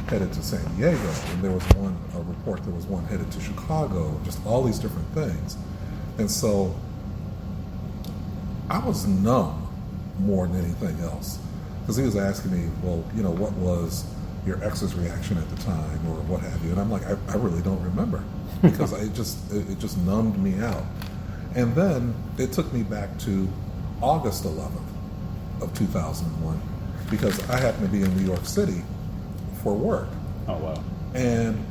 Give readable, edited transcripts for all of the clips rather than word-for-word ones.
headed to San Diego, and there was a report there was one headed to Chicago, just all these different things. And so I was numb more than anything else, because he was asking me, well, what was your ex's reaction at the time, or what have you? And I'm like, I really don't remember, because it just numbed me out. And then it took me back to August 11th of 2001, because I happened to be in New York City for work. Oh, wow. And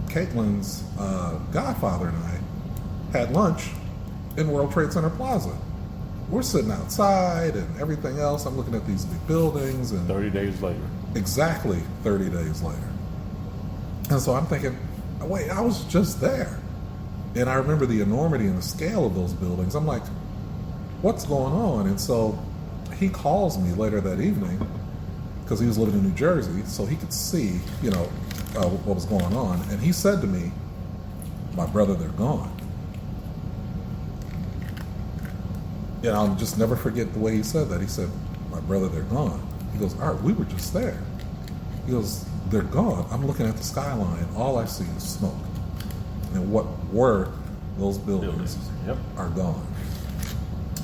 Caitlin's godfather and I had lunch in World Trade Center Plaza. We're sitting outside and everything else. I'm looking at these big buildings. And 30 days later. Exactly 30 days later. And so I'm thinking, wait, I was just there. And I remember the enormity and the scale of those buildings. I'm like, what's going on? And so he calls me later that evening, because he was living in New Jersey, so he could see, what was going on. And he said to me, my brother, they're gone. And I'll just never forget the way he said that. He said, my brother, they're gone. He goes, Art, we were just there. He goes, they're gone. I'm looking at the skyline. All I see is smoke. And what were those buildings Yep. are gone.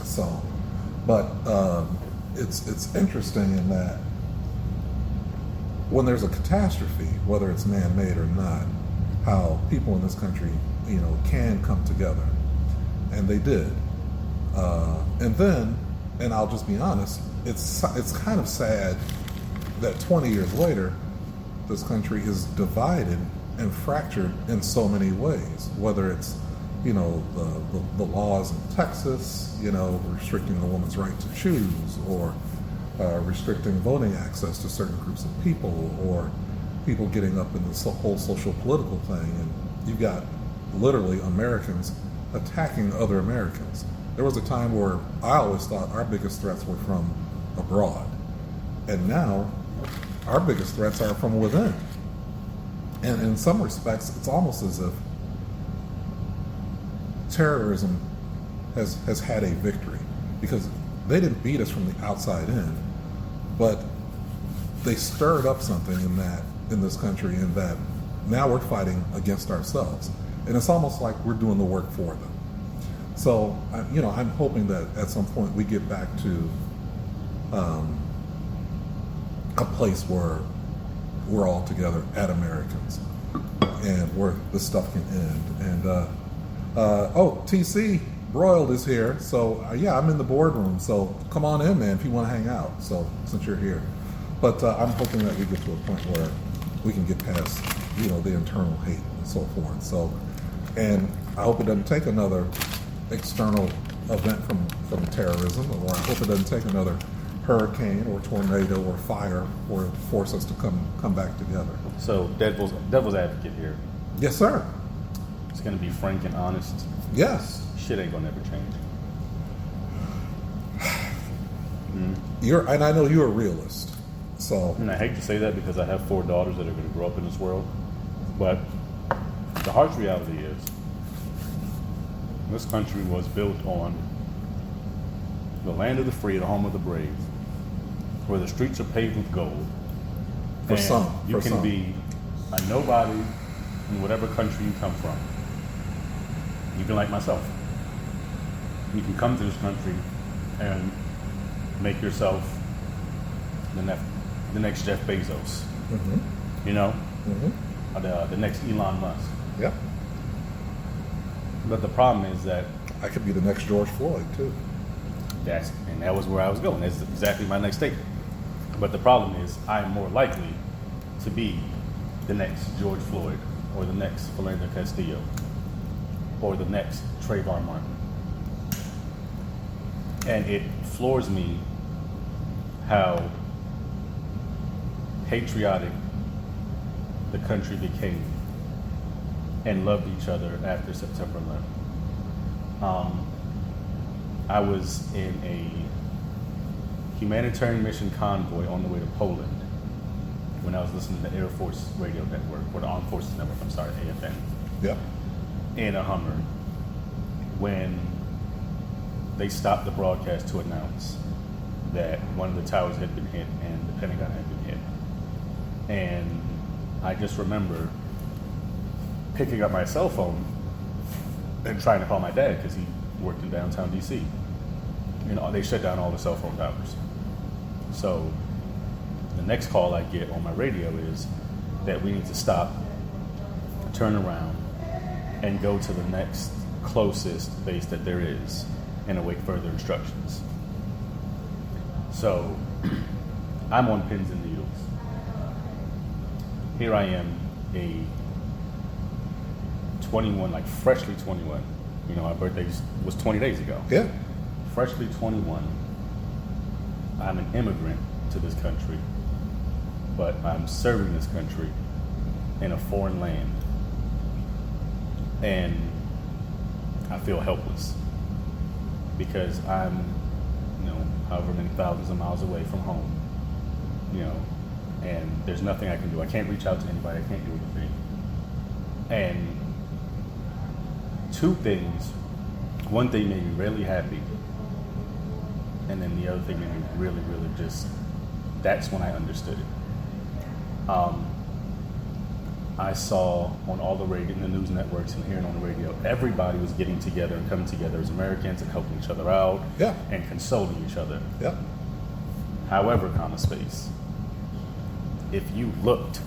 So, but it's interesting in that when there's a catastrophe, whether it's man-made or not, how people in this country, can come together. And they did. And then, and I'll just be honest, it's kind of sad that 20 years later, this country is divided and fractured in so many ways, whether it's, the laws in Texas, restricting a woman's right to choose, or restricting voting access to certain groups of people, or people getting up in this whole social political thing. And you've got literally Americans attacking other Americans. There was a time where I always thought our biggest threats were from abroad. And now our biggest threats are from within. And in some respects, it's almost as if terrorism has had a victory, because they didn't beat us from the outside in, but they stirred up something in this country, in that now we're fighting against ourselves. And it's almost like we're doing the work for them. So, I'm hoping that at some point we get back to a place where we're all together at Americans, and where this stuff can end. And TC Broiled is here, so I'm in the boardroom. So come on in, man, if you want to hang out. So since you're here, but I'm hoping that we get to a point where we can get past, the internal hate and so forth. So, and I hope it doesn't take another external event from terrorism, or I hope it doesn't take another hurricane or tornado or fire or force us to come back together. So devil's advocate here. Yes, sir. It's going to be frank and honest. Yes. Shit ain't gonna ever change. And I know you're a realist. So, and I hate to say that because I have 4 daughters that are going to grow up in this world, but the harsh reality is this country was built on the land of the free, the home of the brave, where the streets are paved with gold. For some. You can be a nobody in whatever country you come from. Even like myself. You can come to this country and make yourself the next Jeff Bezos. Mm-hmm. Or the next Elon Musk. Yep. But the problem is that I could be the next George Floyd too. And that was where I was going. That's exactly my next statement. But the problem is I am more likely to be the next George Floyd, or the next Philando Castillo, or the next Trayvon Martin. And it floors me how patriotic the country became and loved each other after September 11th. I was in a humanitarian mission convoy on the way to Poland when I was listening to the Air Force Radio Network, or the Armed Forces Network, AFN. Yep. In a Hummer, when they stopped the broadcast to announce that one of the towers had been hit and the Pentagon had been hit. And I just remember picking up my cell phone and trying to call my dad because he worked in downtown DC. You know, they shut down all the cell phone towers. So the next call I get on my radio is that we need to stop, turn around, and go to the next closest base that there is and await further instructions. So I'm on pins and needles. Here I am, a 21, like freshly 21. You know, my birthday was 20 days ago. Yeah. Freshly 21. I'm an immigrant to this country, but I'm serving this country in a foreign land. And I feel helpless because I'm, you know, however many thousands of miles away from home, you know, and there's nothing I can do. I can't reach out to anybody. I can't do anything. And two things. One thing made me really happy, and then the other thing made me really, really just, that's when I understood it. I saw on all the radio, in the news networks and hearing on the radio, everybody was getting together and coming together as Americans and helping each other out, Yeah. and consoling each other. Yeah. However, comma space, if you looked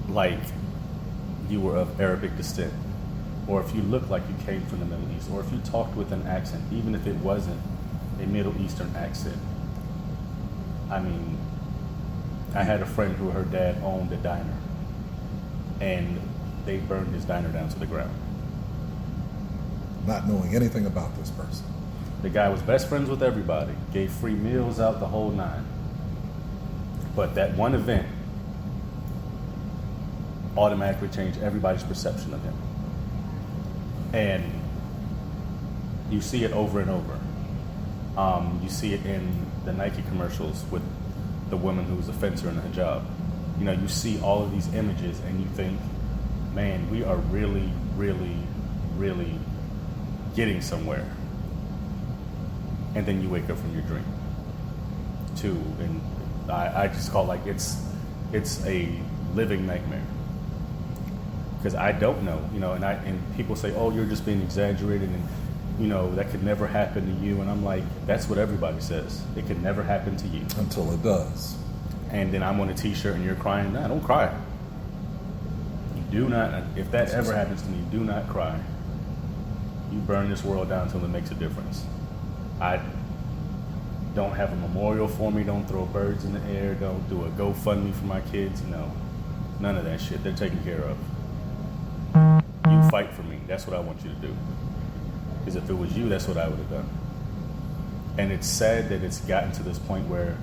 like you were of Arabic descent, or if you looked like you came from the Middle East, or if you talked with an accent, even if it wasn't a Middle Eastern accent, I mean, I had a friend who her dad owned a diner, and they burned his diner down to the ground. Not knowing anything about this person. The guy was best friends with everybody, gave free meals out the whole nine. But that one event automatically changed everybody's perception of him. And you see it over and over. You see it in the Nike commercials with the woman who's a fencer in a hijab. You know, you see all of these images and you think, man, we are really, really, really getting somewhere. And then you wake up from your dream too. And I just call it like it's a living nightmare. Because I don't know, you know, and people say, oh, you're just being exaggerated and, you know, that could never happen to you. And I'm like, that's what everybody says. It could never happen to you. Until it does. And then I'm on a t-shirt and you're crying. Nah, don't cry. You do not, if that ever happens to me, do not cry. You burn this world down until it makes a difference. I don't have a memorial for me. Don't throw birds in the air. Don't do a GoFundMe for my kids. No, none of that shit. They're taken care of. You fight for me. That's what I want you to do. Because if it was you, that's what I would have done. And it's sad that it's gotten to this point where,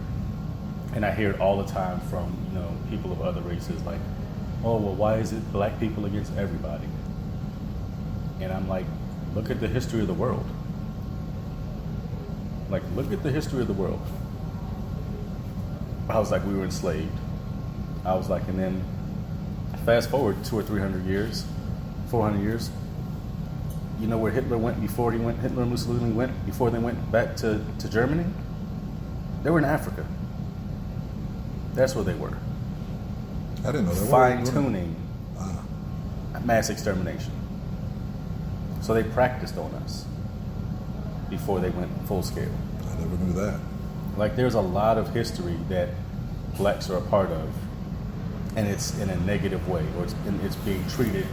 and I hear it all the time from, you know, people of other races, like, oh, well, why is it black people against everybody? And I'm like, look at the history of the world. Like, look at the history of the world. I was like, we were enslaved. I was like, and then fast forward 200 or 300 years, 400 years, you know where Hitler went before Hitler and Mussolini went before they went back to Germany? They were in Africa. That's where they were. I didn't know that. Fine-tuning mass extermination. So they practiced on us before they went full scale. I never knew that. Like, there's a lot of history that blacks are a part of, and it's in a negative way, or it's being treated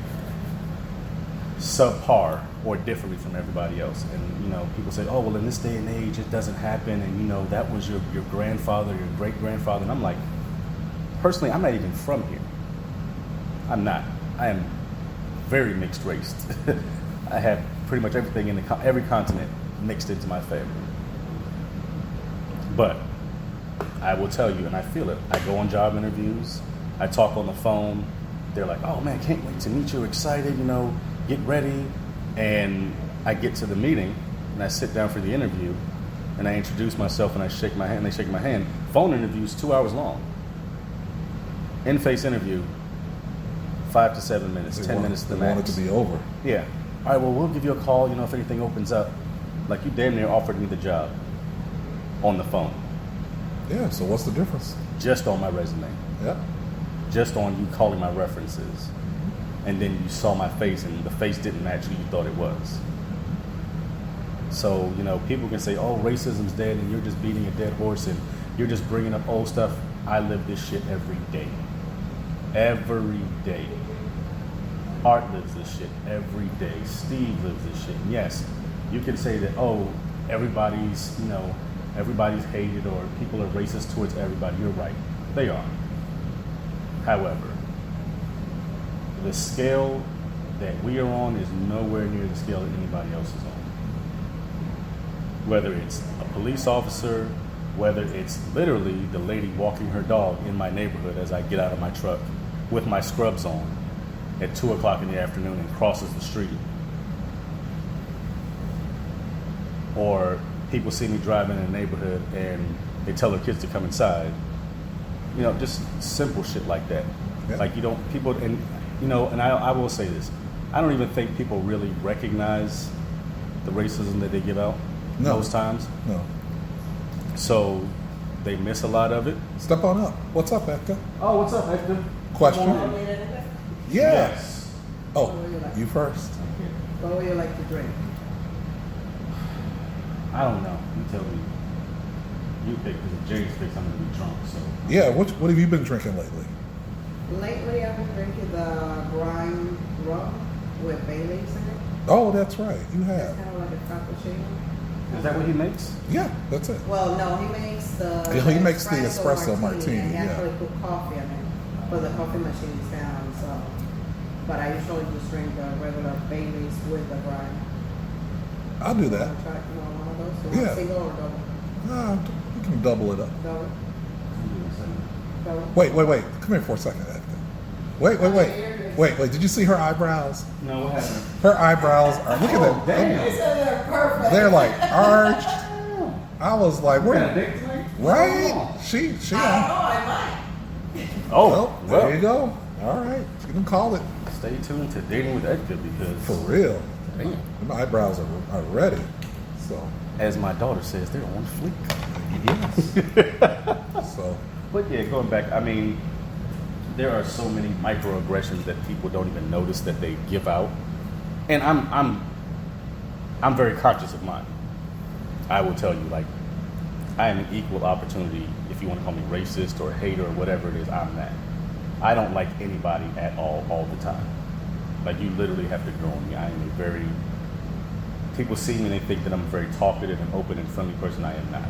subpar or differently from everybody else. And, you know, people say, oh, well, in this day and age, it doesn't happen, and, you know, that was your grandfather, your great-grandfather. And I'm like, personally, I'm not even from here. I'm not. I am very mixed race. I have pretty much everything in every continent mixed into my family. But I will tell you, and I feel it, I go on job interviews, I talk on the phone, they're like, oh man, can't wait to meet you, excited, you know, get ready. And I get to the meeting, and I sit down for the interview, and I introduce myself, and I shake my hand, they shake my hand. Phone interview's 2 hours long. In-face interview, 5 to 7 minutes, 10 minutes to the max. They want it to be over. Yeah. All right, well, we'll give you a call, you know, if anything opens up. Like, you damn near offered me the job on the phone. Yeah, so what's the difference? just on my resume, Yep. just on you calling my references, and then you saw my face and the face didn't match who you thought it was. So, people can say, oh, racism's dead and you're just beating a dead horse and you're just bringing up old stuff. I live this shit every day. Every day. Art lives this shit every day. Steve lives this shit. And yes, you can say that, oh, everybody's hated or people are racist towards everybody. You're right. They are. However, the scale that we are on is nowhere near the scale that anybody else is on. Whether it's a police officer, whether it's literally the lady walking her dog in my neighborhood as I get out of my truck with my scrubs on at 2 o'clock in the afternoon and crosses the street. Or people see me driving in a neighborhood and they tell their kids to come inside. Just simple shit like that. Yeah. Like and I will say this. I don't even think people really recognize the racism that they give out most times. No. So they miss a lot of it. Step on up. What's up, Hector? Oh, what's up, Hector? Question? Yes. Oh, What would you like? you first. What would you like to drink? I don't know. You tell me. You pick, because if James picks, I'm going to be drunk, so. Yeah, what have you been drinking lately? Lately, I've been drinking the brine rum with Bailey's in it. Oh, that's right. You It's have. kind of like a cappuccino. Is that what he makes? Yeah, that's it. Well, no, he makes the Yeah, he makes the espresso martini, and he yeah. actually put coffee in it, but the coffee machine's down. So, but I usually just drink the regular Bailey's with the brine. I'll do that. Try one of those. You want Yeah. single or double? You can double it up. Double. Double. Wait. Come here for a second, Hector. Wait. Did you see her eyebrows? No, what happened? Her eyebrows are, look at Oh, them. damn. They said they're perfect. They're like arched. I was like, We're where? a date tonight? Right? She. I don't know. I Oh, Well, there you go. All right. You can call it. Stay tuned to Dating with Edgar because, For real. damn, My eyebrows are ready. So, as my daughter says, they're on fleek. yes. So, But yeah, going back, I mean, there are so many microaggressions that people don't even notice that they give out, and I'm very conscious of mine. I will tell you, like, I am an equal opportunity. If you want to call me racist or hater or whatever it is, I'm that. I don't like anybody at all the time. Like, you literally have to grow on me. I am a very, people see me and they think that I'm a very talkative and open and friendly person. I am not.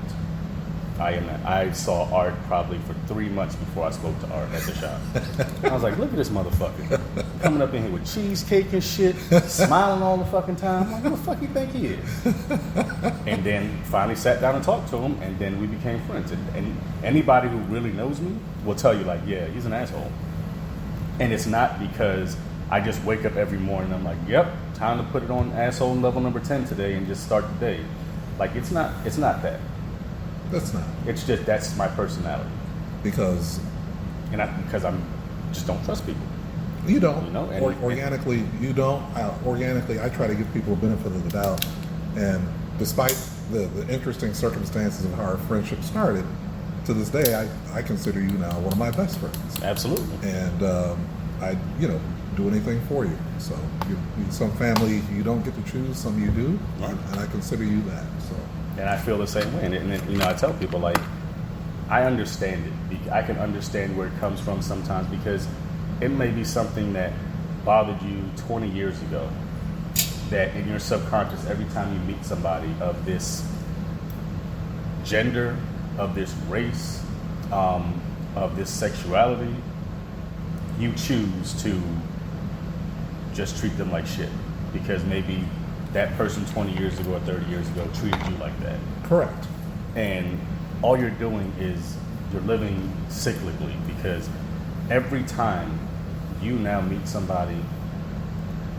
I am not. I saw Art probably for 3 months before I spoke to Art at the shop. I was like, look at this motherfucker. Coming up in here with cheesecake and shit, smiling all the fucking time. I'm like, who the fuck you think he is? And then finally sat down and talked to him, and then we became friends. And anybody who really knows me will tell you, like, yeah, he's an asshole. And it's not because I just wake up every morning and I'm like, yep, time to put it on asshole level number 10 today and just start the day. Like, it's not that. that's not. It's just, that's my personality. Because Because I'm just don't trust people. you don't. You know, and- organically, you don't. Organically, I try to give people a benefit of the doubt. And despite the interesting circumstances of how our friendship started, to this day, I consider you now one of my best friends. Absolutely. And I do anything for you. So some family you don't get to choose, some you do, Right. and I consider you that. So And I feel the same way. And I tell people, like, I understand it. I can understand where it comes from sometimes because it may be something that bothered you 20 years ago that in your subconscious, every time you meet somebody of this gender, of this race, of this sexuality, you choose to just treat them like shit because maybe that person 20 years ago or 30 years ago treated you like that. correct. And all you're doing is you're living cyclically because every time you now meet somebody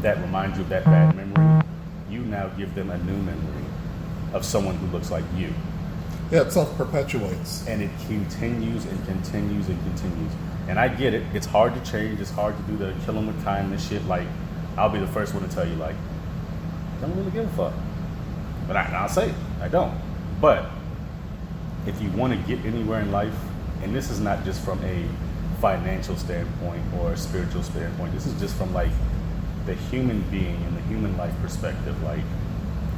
that reminds you of that bad memory, you now give them a new memory of someone who looks like you. Yeah, it self-perpetuates. And it continues and continues and continues. And I get it. It's hard to change. It's hard to do the kill 'em with kindness shit. Like, I'll be the first one to tell you, like, I don't really give a fuck. But I'll say it. I don't. But if you want to get anywhere in life, and this is not just from a financial standpoint or a spiritual standpoint. This is just from like the human being and the human life perspective. Like,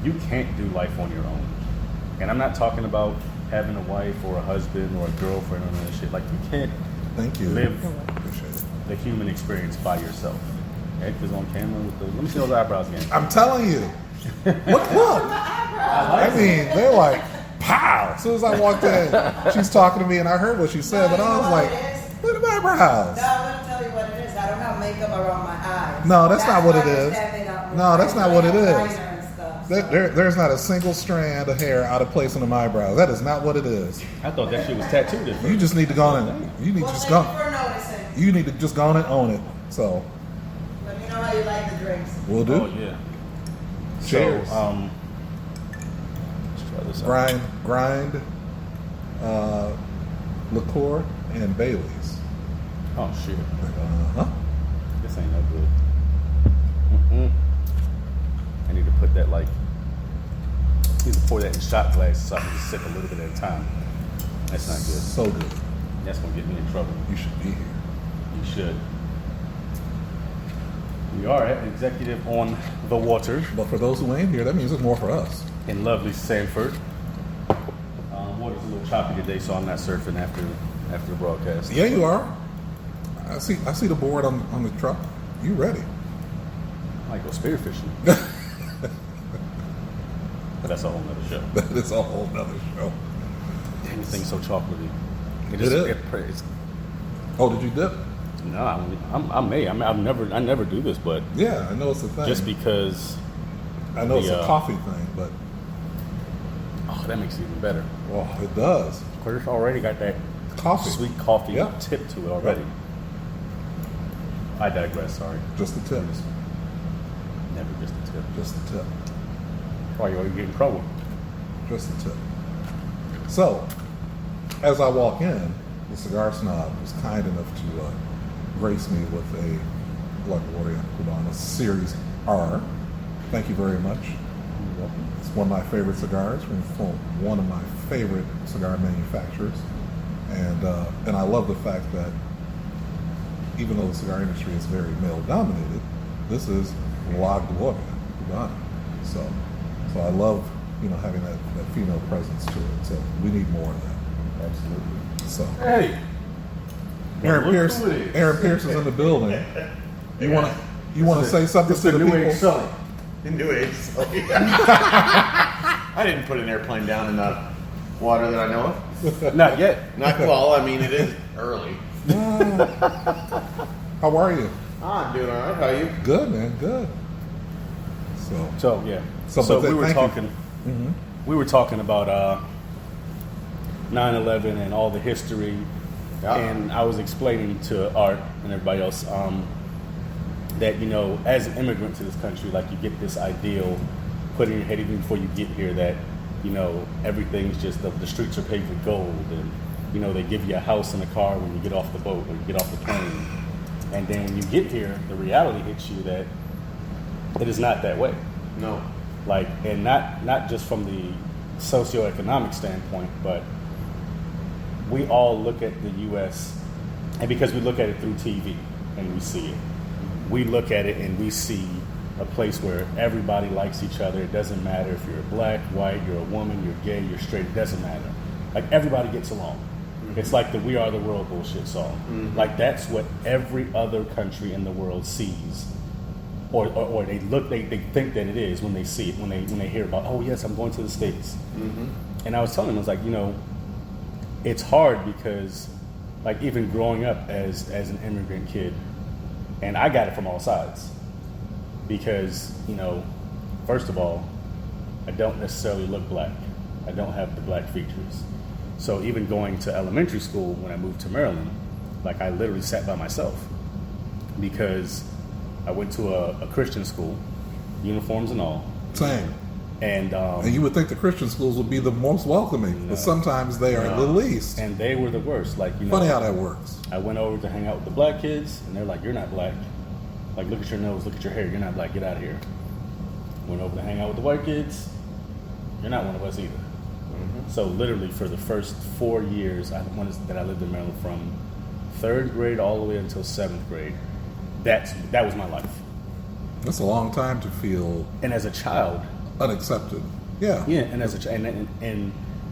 you can't do life on your own. And I'm not talking about having a wife or a husband or a girlfriend or none of that shit. Like, you can't Thank you. live Appreciate it. the human experience by yourself. Ed is on camera with the. Let me see those eyebrows again. I'm telling you. Look. I mean, they're like, pow. As soon as I walked in, she's talking to me, and I heard what she said, but I was like, look at my eyebrows. No, I'm gonna tell you what it is. I don't have makeup around my eyes. No, that's not what it why is. you're standing up. No, that's not what it is. Liner and stuff, so. There's not a single strand of hair out of place in my eyebrows. That is not what it is. I thought that shit was tattooed. At You first. just need to go on and you need to Well, just thank go. you for noticing. You need to just go on and own it. So Let me know how you like the drinks. we'll do. Oh yeah. Cheers. So, let's try this out. Grind, liqueur, and Bailey's. Oh shit. Huh? This ain't no good. Mm-mm. I need to put that like. I need to pour that in shot glasses so I can just sip a little bit at a time. That's not good. So good. That's gonna get me in trouble. You should be here. You should. We are at Executive on the Water But for those who ain't here, that means it's more for us. in lovely Sanford. Water's a little choppy today, so I'm not surfing after the broadcast. Yeah, you are. I see the board on the truck. You ready? I might go spearfishing. That's a whole nother show. That is a whole nother show. Anything so chocolatey. It is. It's, Oh, did you dip? no, I never do this, but Yeah, I know it's a thing. just because, I know it's a the, coffee thing, but oh, that makes it even better. well, it does. Because it's already got that Coffee. sweet coffee Yeah. tip to it already. I digress. Sorry, Just the tip. never just a tip. Just the tip. Why you get in trouble? Just the tip. So, as I walk in, the cigar snob was kind enough to grace me with a La Gloria Cubana Series R. Thank you very much. It's one of my favorite cigars from one of my favorite cigar manufacturers, and I love the fact that even though the cigar industry is very male dominated, this is La Gloria Cubana. So I love having that female presence to it. So we need more of that. Absolutely. So Hey, Aaron look Pierce, who it is. Aaron Pierce is in the building. You want to say something to the people? Sully. The New Age Sully. I didn't put an airplane down in the water that I know of. not yet. Not well. I mean, it is early. How are you? I'm doing all right. How are you? Good, man. Good. So So yeah. So, So, but we were thank you. talking. We were talking about 9/11 and all the history, Yeah. and I was explaining to Art and everybody else that as an immigrant to this country, like you get this ideal put in your head even before you get here that everything's just the streets are paved with gold, and they give you a house and a car when you get off the boat or you get off the plane, and then when you get here, the reality hits you that it is not that way. No. Like, and not just from the socioeconomic standpoint, but we all look at the U.S. and because we look at it through TV and we see it, we look at it and we see a place where everybody likes each other. It doesn't matter if you're black, white, you're a woman, you're gay, you're straight. It doesn't matter. Like, everybody gets along. It's like the "We Are the World" bullshit song. Like, that's what every other country in the world sees. Or they think that it is when they see it, when they hear about, oh yes, I'm going to the States. And I was telling them, I was like, it's hard because, like, even growing up as an immigrant kid, and I got it from all sides, because first of all, I don't necessarily look black. I don't have the black features. So even going to elementary school when I moved to Maryland, like, I literally sat by myself because I went to a Christian school, uniforms and all. same. And you would think the Christian schools would be the most welcoming, but sometimes they are the least. and they were the worst. Like, Funny how that works. I went over to hang out with the black kids, and they're like, "You're not black. Like, look at your nose, look at your hair. You're not black. Get out of here." Went over to hang out with the white kids. You're not one of us either. So literally for the first 4 years that I lived in Maryland, from 3rd grade all the way until 7th grade, that was my life. That's a long time to feel And as a child, unaccepted. Yeah. yeah, and as a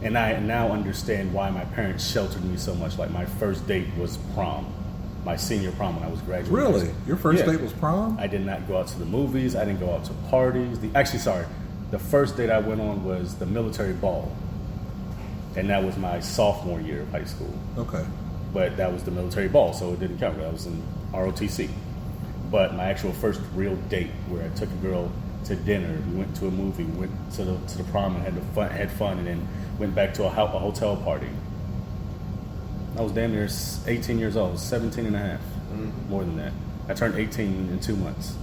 and I now understand why my parents sheltered me so much. Like my first date was prom, my senior prom when I was graduating. Really? Your first Yeah. date was prom? I did not go out to the movies. I didn't go out to parties. The first date I went on was the military ball, and that was my sophomore year of high school. Okay. But that was the military ball, so it didn't count. I was in ROTC. But my actual first real date, where I took a girl to dinner, we went to a movie, went to the prom and had fun, and then went back to a hotel party. I was damn near 18 years old, 17 and a half, more than that. I turned 18 in 2 months.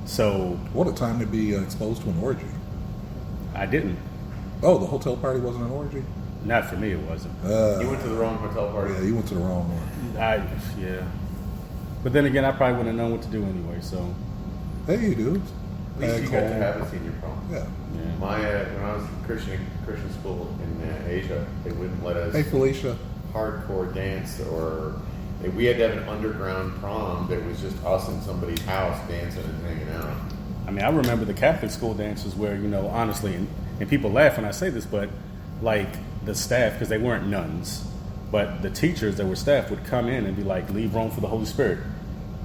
So What a time to be exposed to an orgy. I didn't. Oh, the hotel party wasn't an orgy? Not for me, it wasn't. You went to the wrong hotel party. Yeah, you went to the wrong one. Yeah. But then again, I probably wouldn't have known what to do anyway, so. Hey, you do. At least you got to have a senior prom. Yeah. Yeah. My when I was in Christian school in Asia, they wouldn't let us Hey, Felicia. hardcore dance, or we had to have an underground prom that was just us in somebody's house dancing and hanging out. I mean, I remember the Catholic school dances where, honestly, and people laugh when I say this, but like the staff, because they weren't nuns, but the teachers that were staff would come in and be like, leave room for the Holy Spirit.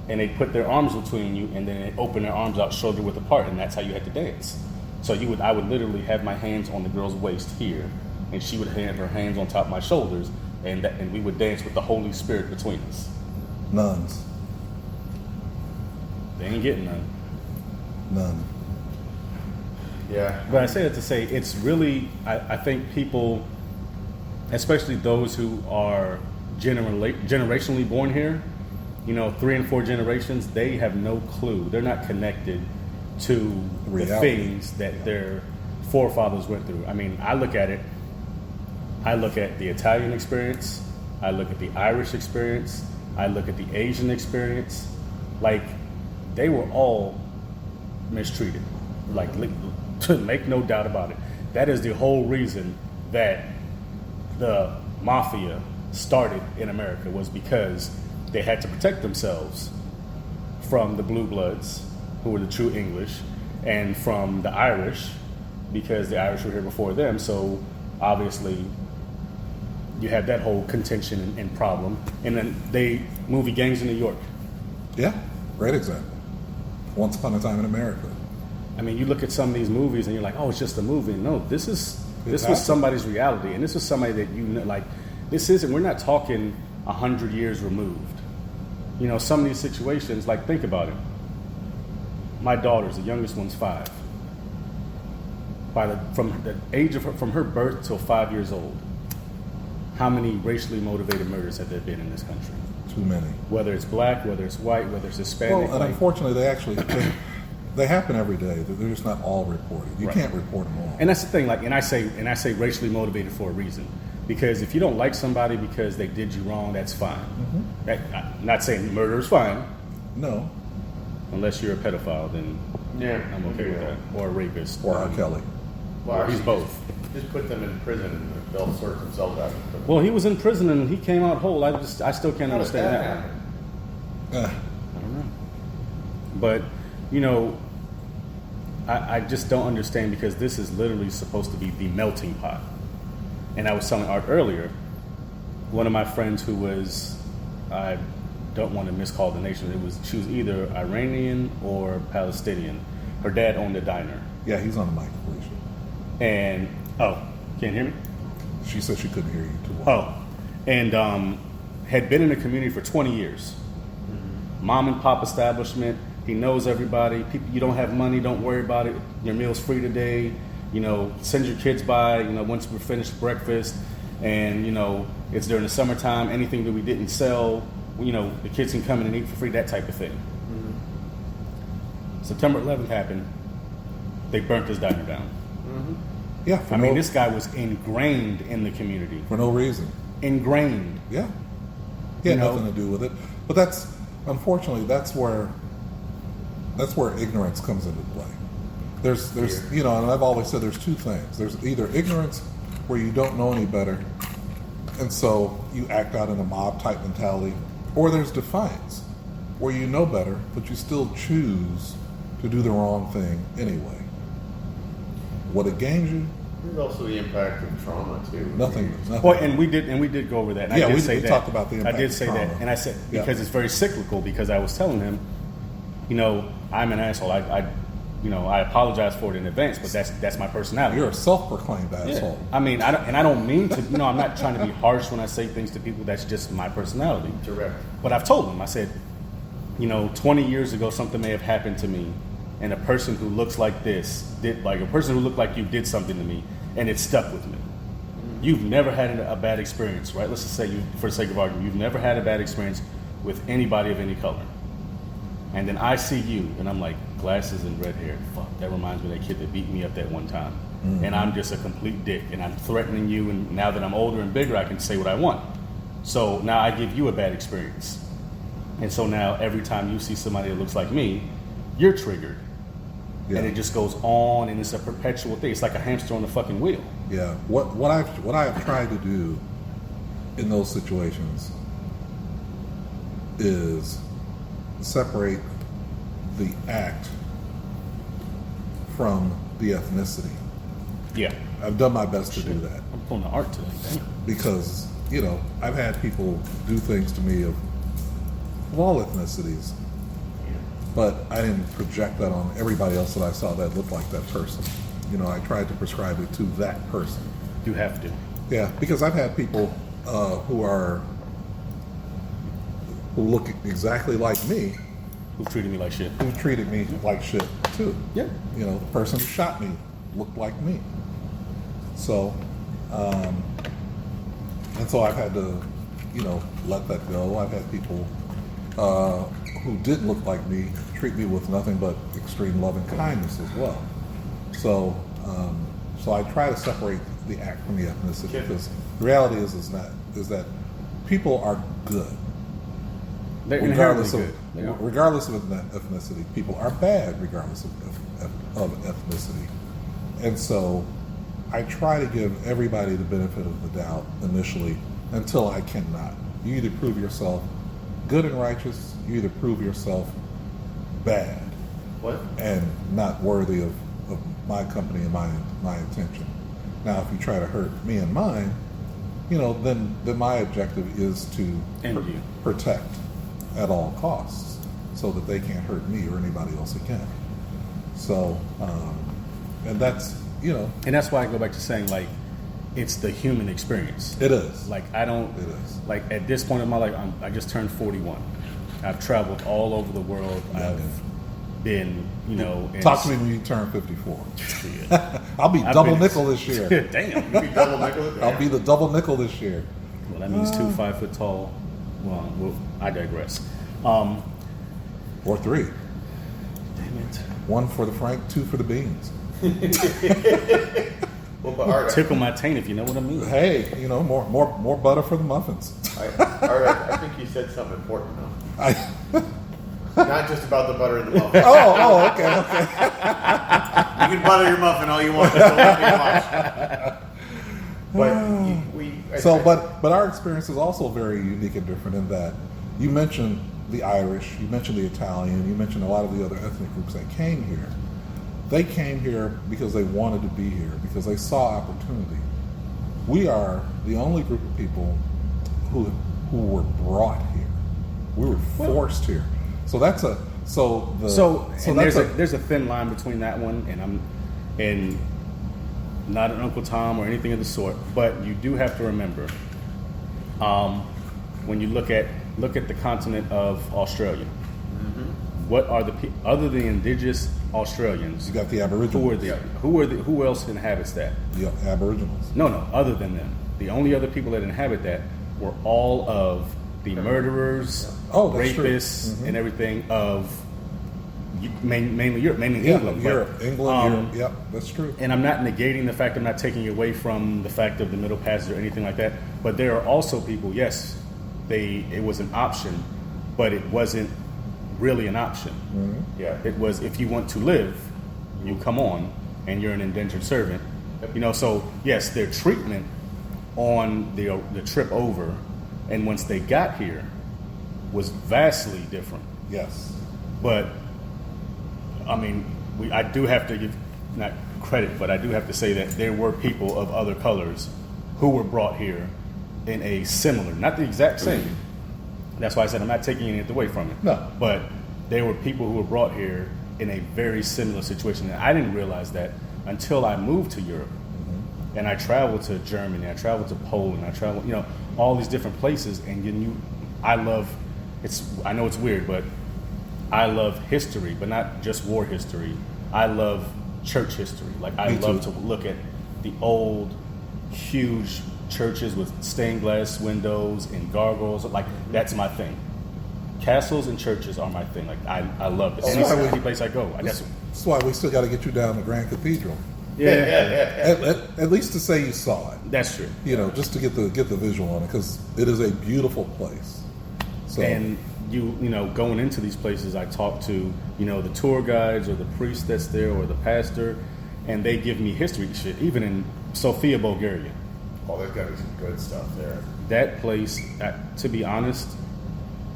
And they'd put their arms between you, and then they'd open their arms out shoulder width apart, and that's how you had to dance. So I would literally have my hands on the girl's waist here, and she would have her hands on top of my shoulders, and we would dance with the Holy Spirit between us. Nuns. They ain't getting none. None. Yeah. But I say that to say it's really, I think people, especially those who are generationally born here, 3 and 4 generations, they have no clue. They're not connected to the Reality. things that their forefathers went through. I mean, I look at the Italian experience, I look at the Irish experience, I look at the Asian experience. Like, they were all mistreated. Like, to make no doubt about it. That is the whole reason that the mafia started in America, was because they had to protect themselves from the blue bloods, who were the true English, and from the Irish, because the Irish were here before them. So obviously you had that whole contention and problem. And then movie Gangs in New York. Yeah. Great example. Once upon a time in America. I mean, you look at some of these movies and you're like, oh, it's just a movie. No, this was happened. somebody's reality, and this was somebody that we're not talking 100 years removed. Some of these situations, like, think about it. My daughters, the youngest one's 5. From her birth till 5 years old, how many racially motivated murders have there been in this country? Too many. Whether it's black, whether it's white, whether it's Hispanic. Well, and unfortunately, they happen every day. They're just not all reported. You Right. can't report them all. And that's the thing. Like, and I say racially motivated for a reason, because if you don't like somebody because they did you wrong, that's fine. I'm not saying murder is fine, No. unless you're a pedophile. Then Yeah. I'm okay with that, or a rapist, Or R. Kelly. Well, He's actually, both. Just put them in prison and they'll sort themselves out. Well, he was in prison and he came out whole. I still can't How does understand that that. happen? I don't know. But, I just don't understand, because this is literally supposed to be the melting pot. And I was telling Art earlier, one of my friends who was, I don't want to miscall the nation, she was either Iranian or Palestinian. Her dad owned a diner. Yeah, he's on the mic, Felicia. And, can't hear me? She said she couldn't hear you too well. And had been in the community for 20 years. Mom and pop establishment. He knows everybody. People, you don't have money, don't worry about it. Your meal's free today. Send your kids by, once we're finished breakfast. And, it's during the summertime. Anything that we didn't sell, the kids can come in and eat for free, that type of thing. September 11th happened. They burnt his diner down. Yeah, This guy was ingrained in the community. for no reason. Ingrained. Yeah. He had You know? nothing to do with it. But unfortunately, that's where ignorance comes into play. There's and I've always said there's two things. There's either ignorance where you don't know any better, and so you act out in a mob type mentality, or there's defiance, where you know better, but you still choose to do the wrong thing anyway. What it gains you? There's also the impact of trauma too. Nothing. Well, and we did go over that. And Yeah, I did we say that. talked about the impact I did of say trauma. that, and I said Yeah. because it's very cyclical. Because I was telling him, I'm an asshole. I apologize for it in advance, but that's my personality. You're a self-proclaimed Yeah. asshole. I mean, I don't mean to. I'm not trying to be harsh when I say things to people. That's just my personality. Direct. But I've told him. I said, 20 years ago, something may have happened to me, and a person who looks like this a person who looked like you did something to me, and it stuck with me. You've never had a bad experience, right? Let's just say for the sake of argument, you've never had a bad experience with anybody of any color. And then I see you, and I'm like, glasses and red hair. Fuck, that reminds me of that kid that beat me up that one time. And I'm just a complete dick, and I'm threatening you, and now that I'm older and bigger, I can say what I want. So now I give you a bad experience. And so now every time you see somebody that looks like me, you're triggered. Yeah. And it just goes on, and it's a perpetual thing. It's like a hamster on the fucking wheel. Yeah. What I've tried to do in those situations is separate the act from the ethnicity. Yeah. I've done my best to do that I'm pulling the art today. Damn. because I've had people do things to me of all ethnicities, but I didn't project that on everybody else that I saw that looked like that person. I tried to prescribe it to that person. You have to. Yeah, because I've had people who look exactly like me Who treated me like shit. who treated me like shit too. Yeah. The person who shot me looked like me. So, and so I've had to, let that go. I've had people who did look like me treat me with nothing but extreme love and kindness as well. So, so I try to separate the act from the ethnicity because the reality is that people are good. They're inherently good. Regardless of ethnicity, people are bad regardless of ethnicity. And so I try to give everybody the benefit of the doubt initially until I cannot. You either prove yourself good and righteous, you either prove yourself bad What? and not worthy of my company and my intention. Now, if you try to hurt me and mine, then my objective is to End you. protect at all costs so that they can't hurt me or anybody else again. So, and that's, And that's why I go back to saying, it's the human experience. it is. Like, I don't, It is. like, at this point in my life, I just turned 41. I've traveled all over the world. Yeah. I've been, in Talk to me when you turn 54. Shit. I'll be I've double been- nickel this year. Damn. You double nickel it? I'll be the double nickel this year. Well, that means 2 5 foot tall. Well, I digress. Damn Or 3. it. 1 for the frank, 2 for the beans. Well, but Art, Tickle my taint if you know what I mean. Hey, more butter for the muffins. I think you said something important though. Not just about the butter in the muffin. Okay. You can butter your muffin all you want. Just don't let me watch. But But our experience is also very unique and different in that you mentioned the Irish, you mentioned the Italian, you mentioned a lot of the other ethnic groups that came here. They came here because they wanted to be here, because they saw opportunity. We are the only group of people who were brought here. We were forced here. So that's a there's a thin line between that one and not an Uncle Tom or anything of the sort, but you do have to remember when you look at the continent of Australia. What are other than indigenous Australians? you got the Aboriginals. Who else inhabits that? The Aboriginals. No, other than them. The only other people that inhabit that were all of the murderers, Oh, that's true. rapists, and everything of mainly Europe, mainly Yeah, England. Europe, Europe. Yep, that's true. And I'm not negating the fact, I'm not taking away from the fact of the Middle Passage or anything like that. But there are also people, yes, it was an option, but it wasn't really an option. yeah, It was, if you want to live, you come on, and you're an indentured servant, You know, so yes, their treatment on the trip over, and once they got here, was vastly different. Yes. But I mean, I do have to give not credit, but I do have to say that there were people of other colors who were brought here in a similar, not the exact same. That's why I said I'm not taking anything away from it. No. But there were people who were brought here in a very similar situation, and I didn't realize that until I moved to Europe. And I traveled to Germany, I traveled to Poland, I traveled, you know, all these different places. And I know it's weird, but I love history, but not just war history. I love church history. Like, I Me love too. to look at the old, huge churches with stained glass windows and gargoyles. Like, that's my thing. Castles and churches are my thing. Like, I love it. That's why Any place I go. That's why we still got to get you down to Grand Cathedral. Yeah, At least to say you saw it. that's true. You know, just to get the visual on it, because it is a beautiful place. So, And you know, going into these places, I talk to, you know, the tour guides or the priest that's there or the pastor, and they give me history shit. Even in Sofia, Bulgaria, Oh, there's got to be some good stuff there. that place, to be honest,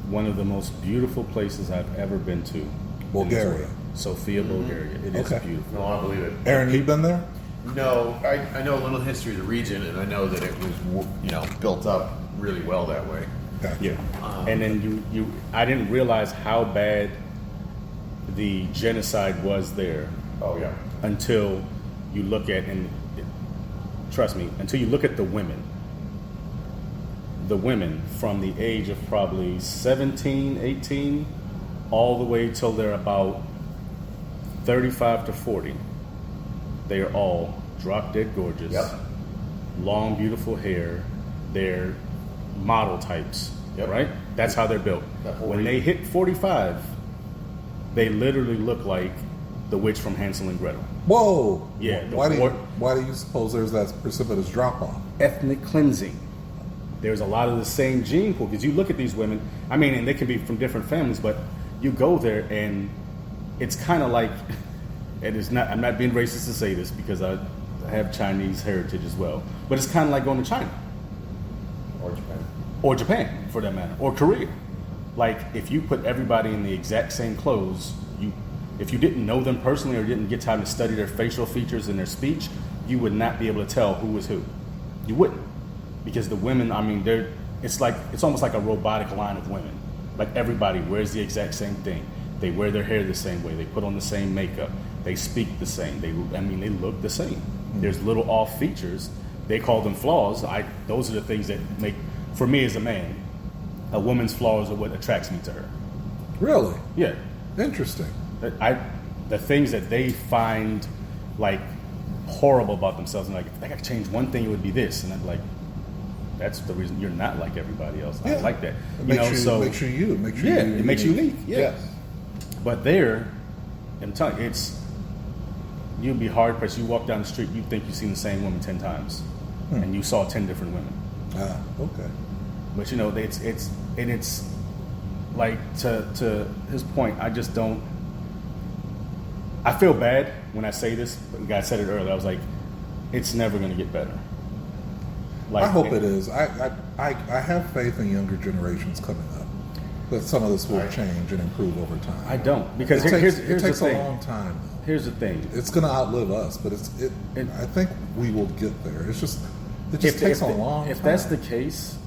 one of the most beautiful places I've ever been to. in this Bulgaria. world. Sofia, Bulgaria. It is Okay. beautiful. No, I believe it. Aaron, you been there? No, I know a little history of the region, and I know that it was, built up really well that way. Gotcha. Yeah. And then I didn't realize how bad the genocide was there Oh, yeah. until you look at, trust me, until you look at the women. The women from the age of probably 17, 18, all the way till they're about 35 to 40. They are all drop dead gorgeous, Yep. long, beautiful hair. They're model types, Yep. right? That's how they're built. That whole When they hit 45, they literally look like the witch from Hansel and Gretel. Whoa. Yeah, the Why war- do you suppose there's that precipitous drop off? Ethnic cleansing. There's a lot of the same gene pool, because you look at these women, I mean, and they can be from different families, but you go there and it's kind of like, and it's not, I'm not being racist to say this because I have Chinese heritage as well, but it's kind of like going to China Or Japan. or Japan for that matter, or Korea. Like, if you put everybody in the exact same clothes, if you didn't know them personally or didn't get time to study their facial features and their speech, you would not be able to tell who was who. You wouldn't. Because the women, I mean, it's almost like a robotic line of women. Like, everybody wears the exact same thing. They wear their hair the same way. They put on the same makeup. They speak the same. They look the same. There's little off features. They call them flaws. Those are the things that make, for me as a man, a woman's flaws are what attracts me to her. Really? Yeah. Interesting. The things that they find like horrible about themselves, and like, if I could change one thing, it would be this, and I'm like, that's the reason you're not like everybody else. I Yeah. like that. It makes you Yeah, it makes you unique. Yeah. Yes. But there, I'm telling you, you'd be hard pressed. You walk down the street, you think you've seen the same woman 10 times, and you saw 10 different women. Ah, okay. But you know, it's like, to his point, I just don't. I feel bad when I say this. But the guy said it earlier. I was like, it's never going to get better. Like, I hope it is. I have faith in younger generations coming up that some of this will change and improve over time. I don't, because it here's takes the a thing. long time. Though. Here's the thing. It's going to outlive us, but I think we will get there. It just takes a long time. If that's the case,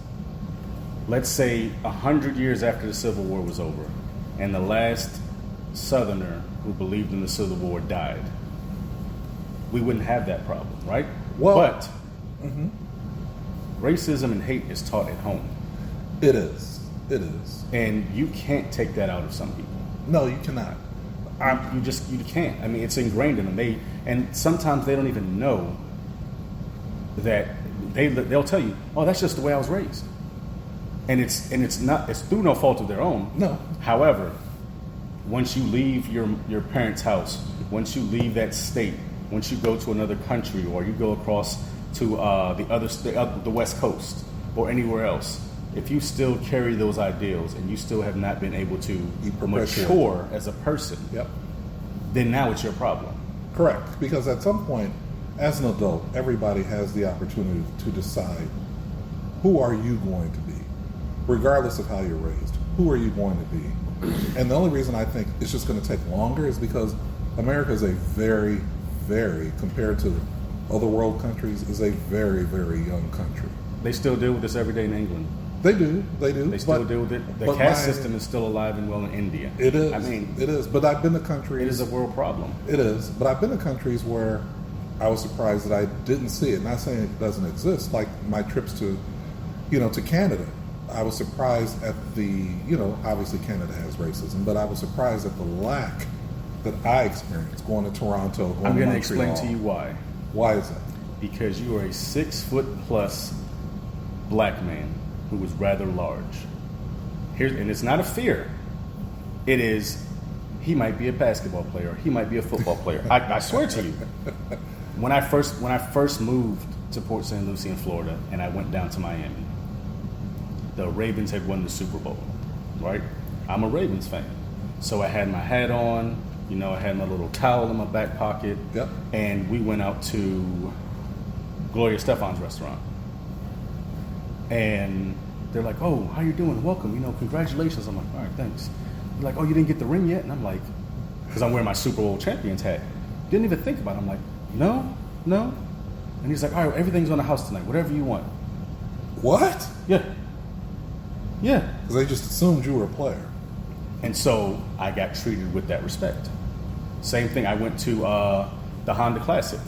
let's say 100 years after the Civil War was over, and the last Southerner who believed in the Civil War died, we wouldn't have that problem, right? Well- but racism and hate is taught at home, It is. It is. and you can't take that out of some people. No, you cannot. You can't. I mean, it's ingrained in them. And sometimes they don't even know that they'll tell you, "Oh, that's just the way I was raised," and it's not. It's through no fault of their own. No. However, once you leave your parents' house, once you leave that state, once you go to another country, or you go across to the West Coast or anywhere else, if you still carry those ideals and you still have not been able to perpetuate. mature as a person, Yep. then now it's your problem. Correct. Because at some point, as an adult, everybody has the opportunity to decide who are you going to be, regardless of how you're raised. Who are you going to be? And the only reason I think it's just going to take longer is because America is a very, very, compared to other world countries, is a very, very young country. They still deal with this every day in England. They do. They still deal with it. The caste system is still alive and well in India. It is. I mean, it is. But I've been to countries. it is a world problem. It is. But I've been to countries where I was surprised that I didn't see it. Not saying it doesn't exist. Like my trips to, to Canada. I was surprised at the, obviously Canada has racism, but I was surprised at the lack that I experienced going to Toronto, going I'm to going to Montreal. explain to you why. Why is that? Because you are a 6-foot+ black man who was rather large. And it's not a fear. It is, he might be a basketball player. He might be a football player. I swear to you. When I first moved to Port St. Lucie in Florida, and I went down to Miami, the Ravens had won the Super Bowl, right? I'm a Ravens fan. So I had my hat on, I had my little towel in my back pocket. Yep. And we went out to Gloria Stefan's restaurant. And they're like, oh, how you doing? Welcome, congratulations. I'm like, all right, thanks. They're like, oh, you didn't get the ring yet? And I'm like, because I'm wearing my Super Bowl champions hat. Didn't even think about it. I'm like, no. And he's like, all right, everything's on the house tonight, whatever you want. What? Yeah. Because they just assumed you were a player. And so I got treated with that respect. Same thing, I went to the Honda Classic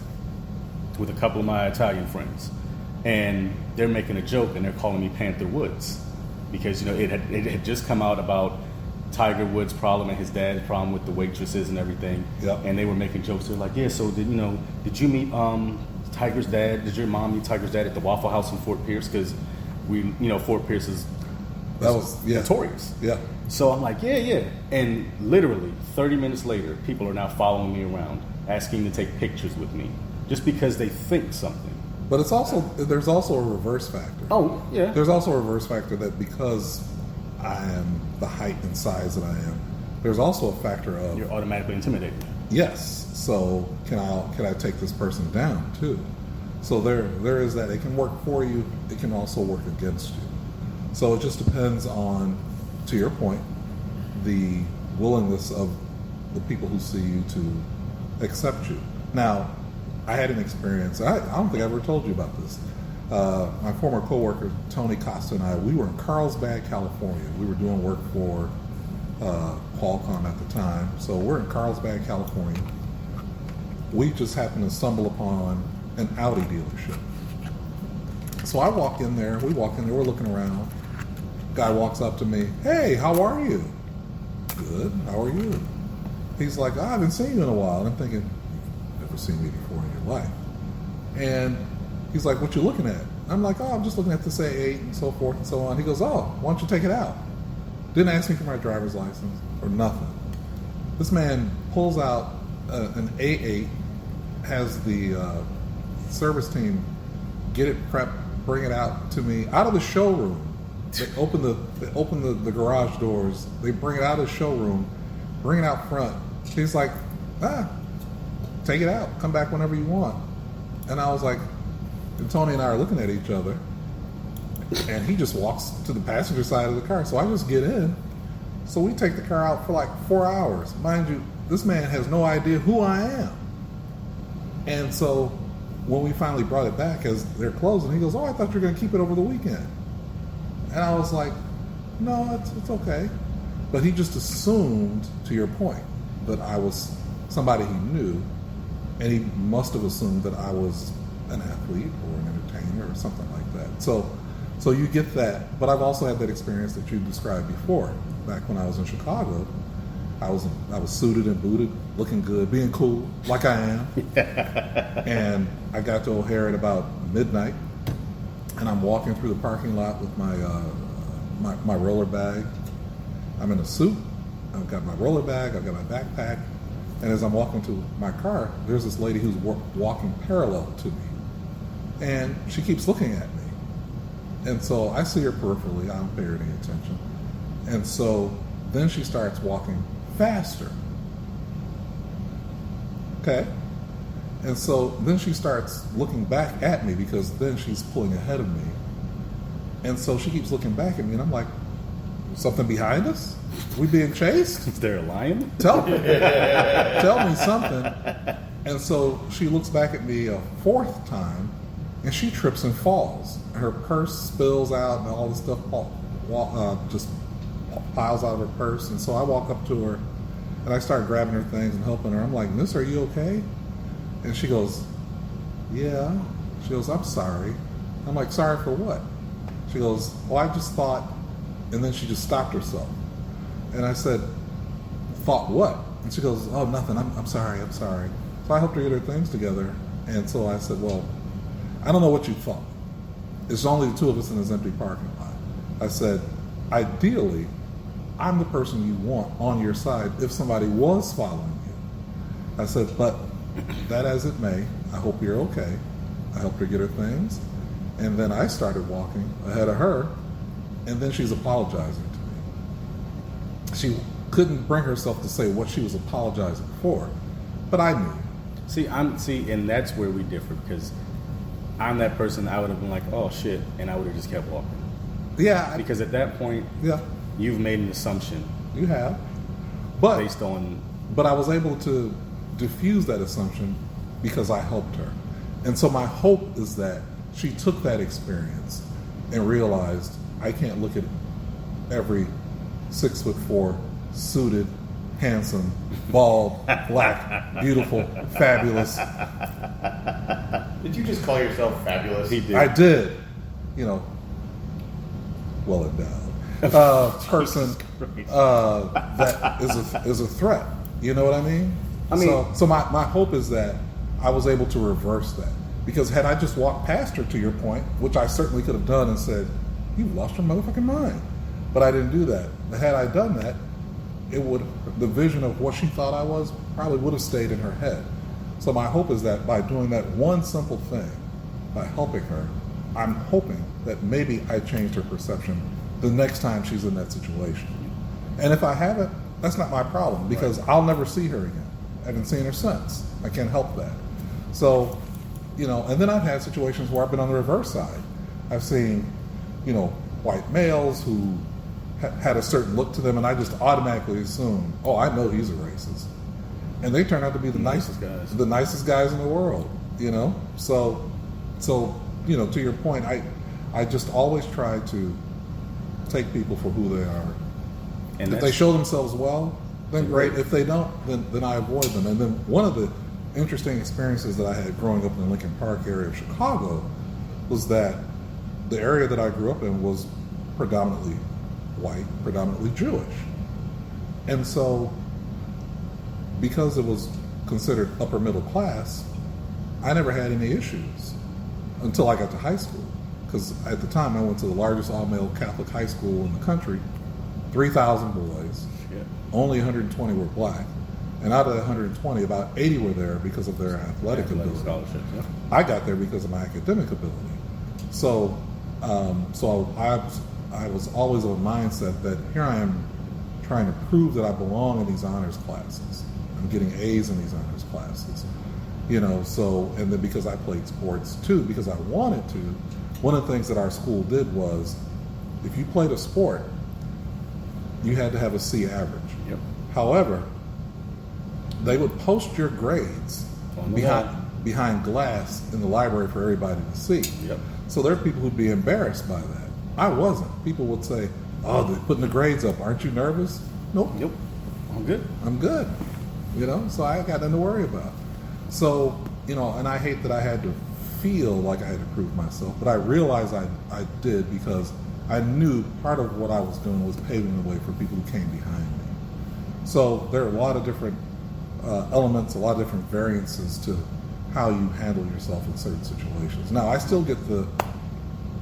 with a couple of my Italian friends. And they're making a joke and they're calling me Panther Woods. Because, it had just come out about Tiger Woods' problem and his dad's problem with the waitresses and everything. Yep. And they were making jokes. They're like, yeah, so did you meet Tiger's dad? Did your mom meet Tiger's dad at the Waffle House in Fort Pierce? Because Fort Pierce is notorious. Yeah. So I'm like, yeah. And literally 30 minutes later, people are now following me around, asking to take pictures with me, just because they think something. But there's also a reverse factor. Oh, yeah. There's also a reverse factor that because I am the height and size that I am, there's also a factor of You're automatically intimidated. yes. So can I take this person down too? So there is that. It can work for you. It can also work against you. So it just depends on, to your point, the willingness of the people who see you to accept you. Now, I had an experience. I don't think I ever told you about this. My former coworker Tony Costa and I, we were in Carlsbad, California. We were doing work for Qualcomm at the time. So we're in Carlsbad, California. We just happened to stumble upon an Audi dealership. So I walk in there. We walk in there. We're looking around. Guy walks up to me. Hey, how are you? Good. How are you? He's like, I haven't seen you in a while. And I'm thinking, you've never seen me before in your life. And he's like, what you looking at? I'm like, I'm just looking at the A8 and so forth and so on. He goes, why don't you take it out? Didn't ask me for my driver's license or nothing. This man pulls out an A8, has the service team get it prepped, bring it out to me out of the showroom. They open the garage doors. They bring it out of the showroom, bring it out front. He's like, take it out. Come back whenever you want. And I was like, and Tony and I are looking at each other, and he just walks to the passenger side of the car. So I just get in. So we take the car out for like 4 hours. Mind you, this man has no idea who I am. And so when we finally brought it back as they're closing, he goes, I thought you were going to keep it over the weekend. And I was like, no, it's okay. But he just assumed, to your point, that I was somebody he knew, and he must have assumed that I was an athlete or an entertainer or something like that. So you get that. But I've also had that experience that you described before. Back when I was in Chicago, I was suited and booted, looking good, being cool, like I am. And I got to O'Hare at about midnight. And I'm walking through the parking lot with my roller bag. I'm in a suit. I've got my roller bag. I've got my backpack. And as I'm walking to my car, there's this lady who's walking parallel to me. And she keeps looking at me. And so I see her peripherally. I don't pay her any attention. And so then she starts walking faster. Okay? And so then she starts looking back at me because then she's pulling ahead of me. And so she keeps looking back at me, and I'm like, something behind us? We being chased? Is there a lion? Tell me something. And so she looks back at me a fourth time, and she trips and falls. Her purse spills out, and all the stuff just piles out of her purse. And so I walk up to her, and I start grabbing her things and helping her. I'm like, "Miss, are you okay?" And she goes, "Yeah." She goes, "I'm sorry." I'm like, "Sorry for what?" She goes, "Well, I just thought," and then she just stopped herself. And I said, "Thought what?" And she goes, "Oh, nothing. I'm sorry. I'm sorry." So I helped her get her things together. And so I said, "Well, I don't know what you thought. It's only the two of us in this empty parking lot." I said, "Ideally, I'm the person you want on your side if somebody was following you." I said, "But that as it may, I hope you're okay." I helped her get her things. And then I started walking ahead of her. And then she's apologizing to me. She couldn't bring herself to say what she was apologizing for. But I knew. See, and that's where we differ because I'm that person. I would have been like, "Oh shit," and I would have just kept walking. Yeah. Because at that point, Yeah, you've made an assumption you have. But based on. But I was able to diffuse that assumption because I helped her. And so my hope is that she took that experience and realized I can't look at every 6'4", suited, handsome, bald, black, beautiful, fabulous. Did you just call yourself fabulous? He did. I did, well endowed person that is a threat. You know what I mean? So my hope is that I was able to reverse that. Because had I just walked past her, to your point, which I certainly could have done and said, "You lost your motherfucking mind," but I didn't do that. But had I done that, the vision of what she thought I was probably would have stayed in her head. So my hope is that by doing that one simple thing, by helping her, I'm hoping that maybe I changed her perception the next time she's in that situation. And if I haven't, that's not my problem because I'll never see her again. I haven't seen her since. I can't help that. So, and then I've had situations where I've been on the reverse side. I've seen, white males who had a certain look to them, and I just automatically assume, "Oh, I know he's a racist," and they turn out to be the nicest guys in the world. So to your point, I just always try to take people for who they are. And if they show themselves well, then great. If they don't, then I avoid them. And then one of the interesting experiences that I had growing up in the Lincoln Park area of Chicago was that the area that I grew up in was predominantly white, predominantly Jewish. And so because it was considered upper middle class, I never had any issues until I got to high school. Because at the time I went to the largest all-male Catholic high school in the country, 3,000 boys, only 120 were black. And out of the 120, about 80 were there because of their athletic ability. Scholarships, yeah. I got there because of my academic ability. So I was always of a mindset that here I am trying to prove that I belong in these honors classes. I'm getting A's in these honors classes. And then because I played sports too, because I wanted to, one of the things that our school did was if you played a sport, you had to have a C average. Yep. However, they would post your grades behind glass in the library for everybody to see. Yep. So there are people who'd be embarrassed by that. I wasn't. People would say, "Oh, they're putting the grades up. Aren't you nervous?" Nope. I'm good. I'm good. So I got nothing to worry about. So, and I hate that I had to feel like I had to prove myself, but I realized I did because I knew part of what I was doing was paving the way for people who came behind me. So there are a lot of different elements, a lot of different variances to how you handle yourself in certain situations. Now, I still get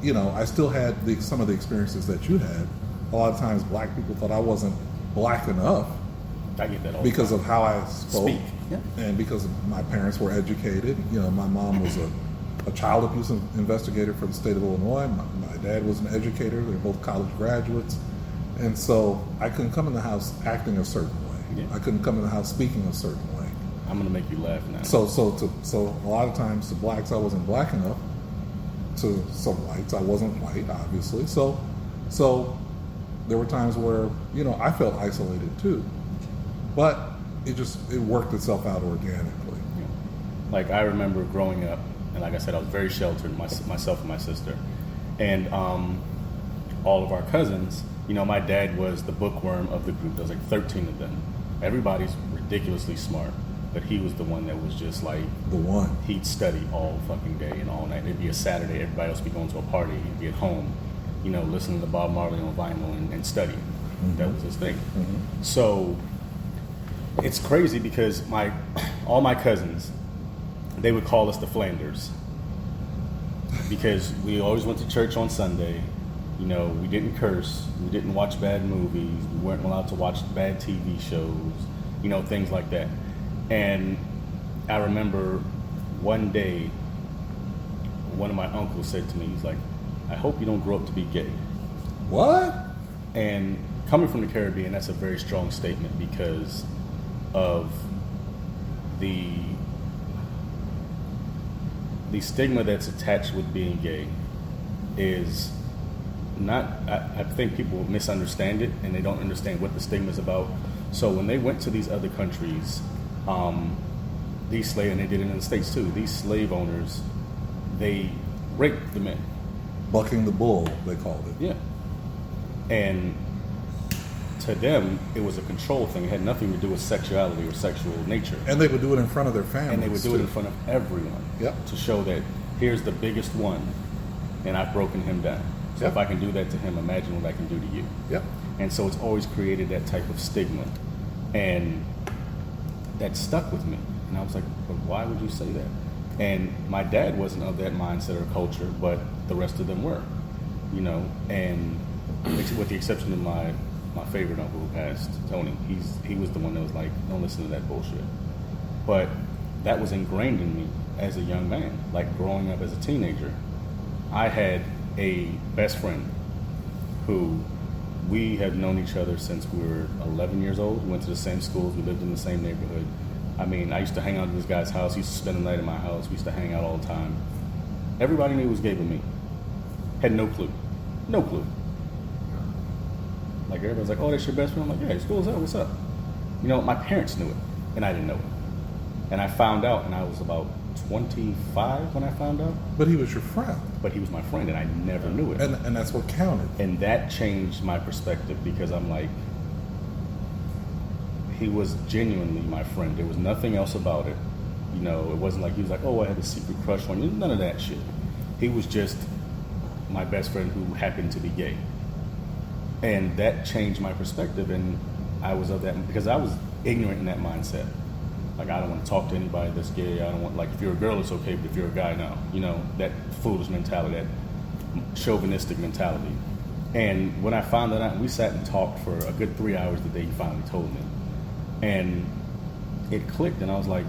I still had some of the experiences that you had. A lot of times black people thought I wasn't black enough. I get that all because of how I spoke. Speak. Yeah. And because my parents were educated. My mom was a child abuse investigator for the state of Illinois. My dad was an educator. They're both college graduates. And so I couldn't come in the house acting a certain way. Yeah. I couldn't come in the house speaking a certain way. I'm gonna make you laugh now. So a lot of times to blacks, I wasn't black enough. To some whites, I wasn't white, obviously. So there were times where, you know, I felt isolated too. But it worked itself out organically. Yeah. Like I remember growing up, and like I said, I was very sheltered, myself and my sister, and all of our cousins. You know, my dad was the bookworm of the group. There was like 13 of them. Everybody's ridiculously smart, but he was the one that was just like The one. he'd study all fucking day and all night. It'd be a Saturday, everybody else would be going to a party. He'd be at home, you know, listening to Bob Marley on vinyl and studying. That was his thing. So it's crazy because all my cousins, they would call us the Flanders because we always went to church on Sunday. You know, we didn't curse, we didn't watch bad movies, we weren't allowed to watch bad TV shows, you know, things like that. And I remember one day, one of my uncles said to me, he's like, I hope you don't grow up to be gay. What? And coming from the Caribbean, that's a very strong statement because of the stigma that's attached with being gay is not, I think people misunderstand it and they don't understand what the stigma is about. So when they went to these other countries, these slave, and they did it in the States too, these slave owners, they raped the men. Bucking the bull, they called it. Yeah. And to them, it was a control thing. It had nothing to do with sexuality or sexual nature. And they would do it in front of their families. And they would do it too. in front of everyone. Yep. To show that here's the biggest one, and I've broken him down. So Yep. if I can do that to him, imagine what I can do to you. Yep. And so it's always created that type of stigma. And that stuck with me. And I was like, but why would you say that? And my dad wasn't of that mindset or culture, but the rest of them were, you know. And with the exception of my favorite uncle who passed, Tony, he was the one that was like, don't listen to that bullshit. But that was ingrained in me as a young man. Like growing up as a teenager, I had a best friend who we had known each other since we were 11 years old. We went to the same schools. We lived in the same neighborhood. I mean, I used to hang out at this guy's house. He used to spend the night at my house. We used to hang out all the time. Everybody knew he was gay but me. Had no clue. No clue. Like, everybody's like, oh, that's your best friend? I'm like, yeah, he's cool as hell. What's up? You know, my parents knew it, and I didn't know it. And I found out, and I was about 25 when I found out. But he was your friend. But he was my friend, and I never knew it. And that's what counted. And that changed my perspective because I'm like, he was genuinely my friend. There was nothing else about it. You know, it wasn't like he was like, oh, I had a secret crush on you. None of that shit. He was just my best friend who happened to be gay. And that changed my perspective. And I was of that, because I was ignorant in that mindset. Like, I don't want to talk to anybody that's gay. I don't want, like, if you're a girl, it's okay, but if you're a guy, no. You know, that foolish mentality, that chauvinistic mentality. And when I found that out, we sat and talked for a good 3 hours the day he finally told me. And it clicked, and I was like,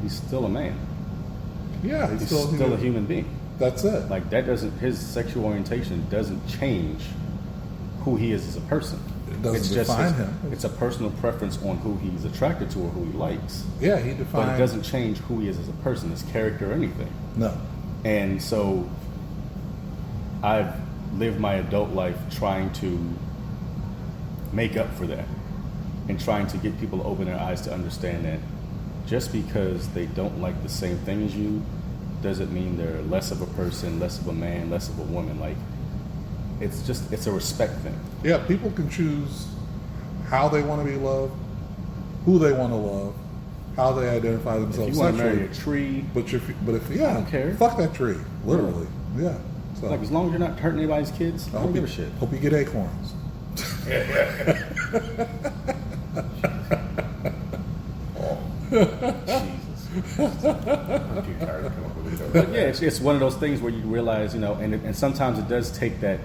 he's still a man. Yeah, He's still a human being. That's it. Like, that doesn't, his sexual orientation doesn't change who he is as a person. It doesn't It's define him. It's a personal preference on who he's attracted to or who he likes. Yeah, he But defined. it doesn't change who he is as a person, his character or anything. No. And so I've lived my adult life trying to make up for that and trying to get people to open their eyes to understand that just because they don't like the same thing as you doesn't mean they're less of a person, less of a man, less of a woman. Like, it's a respect thing. Yeah, people can choose how they want to be loved, who they want to love, how they identify If themselves you want to sexually. marry a tree, But if yeah, I don't care. fuck that tree, literally. Yeah. So like, as long as you're not hurting anybody's kids, I don't give a shit. Hope you get acorns. Jesus. I'm too tired to come up with it. But yeah, it's one of those things where you realize, you know, and sometimes it does take that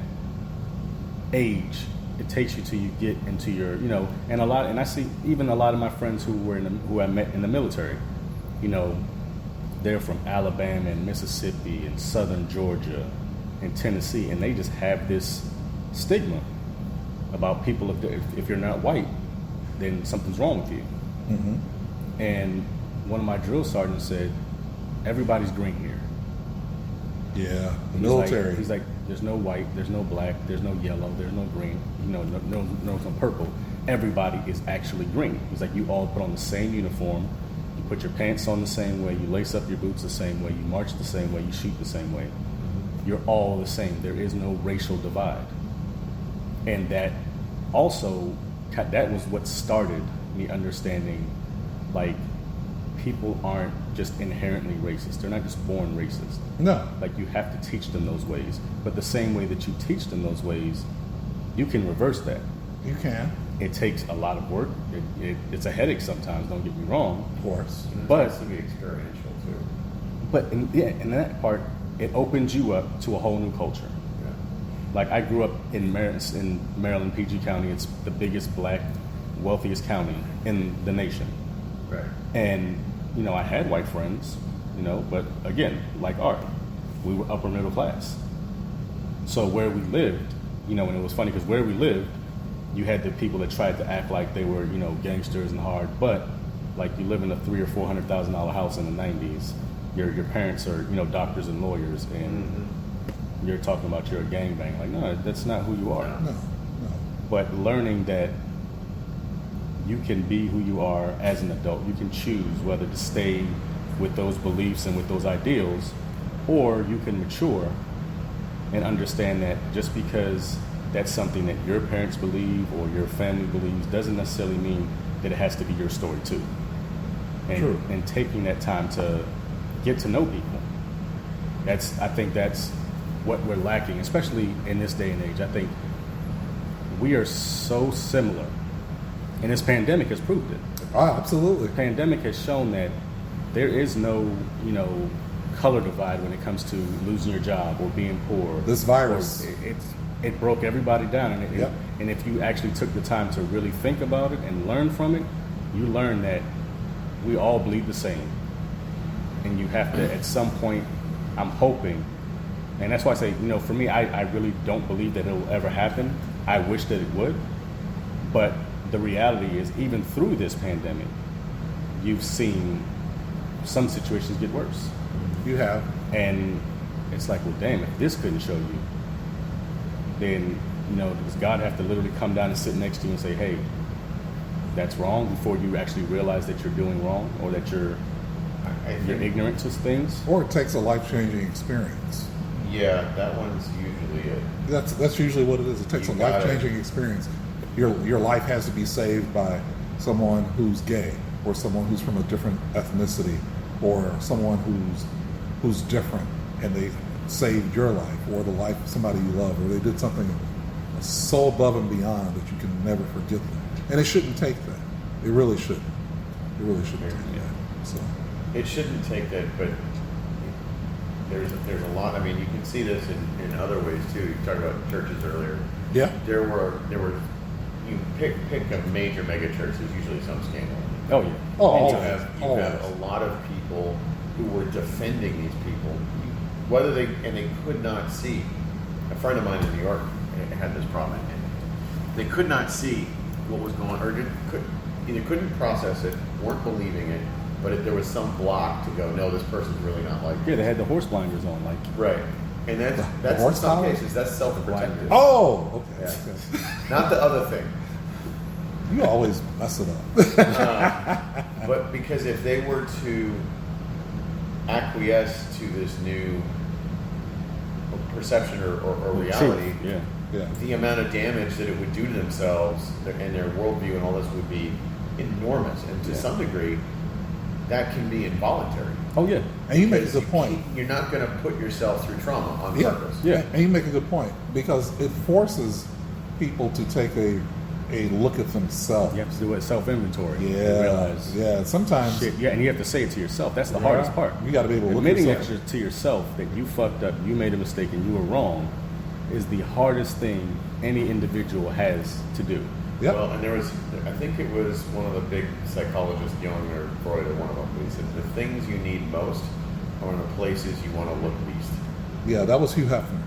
age. It takes you till you get into your, you know, and I see even a lot of my friends who I met in the military, you know, they're from Alabama and Mississippi and Southern Georgia and Tennessee, and they just have this stigma about people. If you're not white, then something's wrong with you. Mm-hmm. And one of my drill sergeants said, everybody's green here. Yeah, the He's military. Like, he's like, there's no white, there's no black, there's no yellow, there's no green, no purple. Everybody is actually green. He's like, you all put on the same uniform, you put your pants on the same way, you lace up your boots the same way, you march the same way, you shoot the same way. You're all the same. There is no racial divide. And that also, that was what started me understanding, like, people aren't just inherently racist. They're not just born racist. No. Like, you have to teach them those ways. But the same way that you teach them those ways, you can reverse that. You can, It takes a lot of work. It's a headache sometimes, don't get me wrong. of course. But- it has to be experiential too. But in that part, it opens you up to a whole new culture. Yeah. Like, I grew up in Maryland, PG County. It's the biggest black, wealthiest county in the nation. Right. And, I had white friends, but again, like Art, we were upper middle class. So where we lived, and it was funny because where we lived, you had the people that tried to act like they were, gangsters and hard, but like you live in a $300,000 or $400,000 house in the 90s. Your parents are, doctors and lawyers, and you're talking about you're a gangbang. Like, no, that's not who you are. No. But learning that you can be who you are as an adult. You can choose whether to stay with those beliefs and with those ideals, or you can mature and understand that just because that's something that your parents believe or your family believes doesn't necessarily mean that it has to be your story too. True. And taking that time to get to know people. I think that's what we're lacking, especially in this day and age. I think we are so similar. And this pandemic has proved it. Oh, absolutely. The pandemic has shown that there is no, color divide when it comes to losing your job or being poor. This virus. It broke everybody down. And, Yep. and if you actually took the time to really think about it and learn from it, you learn that we all bleed the same. And you have to, at some point, I'm hoping, and that's why I say, for me, I really don't believe that it will ever happen. I wish that it would. But the reality is, even through this pandemic, you've seen some situations get worse. You have. And it's like, well, damn, if this couldn't show you, then, does God have to literally come down and sit next to you and say, hey, that's wrong, before you actually realize that you're doing wrong or that you're ignorant to things? Or it takes a life-changing experience. Yeah, that one's usually it. That's usually what it is. It takes You a got life-changing experience. Your life has to be saved by someone who's gay, or someone who's from a different ethnicity, or someone who's different, and they saved your life, or the life of somebody you love, or they did something so above and beyond that you can never forget them. And it shouldn't take that. It really shouldn't. It really shouldn't take that. So It shouldn't take that, but there's a lot. I mean, you can see this in other ways too. You talked about churches earlier. yeah, There were you pick a major mega church. There's usually some scandal. Oh, yeah. Oh, And always. you have a lot of people who were defending these people, whether they could not see. A friend of mine in New York had this problem, and they could not see what was going on, or either couldn't process it, weren't believing it, but there was some block to go, no, this person's really not like Yeah, they had the horse blinders on, like, right. And that's in horse some collar? cases that's self-protective. Oh, okay. Yeah. Not the other thing. You always mess it up. But because if they were to acquiesce to this new perception or reality, yeah. Yeah. the amount of damage that it would do to themselves and their worldview and all this would be enormous. And to Yeah. some degree, that can be involuntary. Oh, yeah. And you make a Because good point. You're not going to put yourself through trauma on Yeah. purpose. Yeah. And you make a good point, because it forces people to take a look at themselves. You have to do a self-inventory. and Yeah. realize, Yeah. Sometimes shit, yeah, and you have to say it to yourself. That's the Yeah. hardest part. You gotta be able to look admitting yourself. that to yourself that you fucked up, you made a mistake, and you were wrong, is the hardest thing any individual has to do. Yep. Well, and I think it was one of the big psychologists, Jung or Freud or one of them, but he said the things you need most are in the places you want to look least. Yeah, that was Hugh Hefner.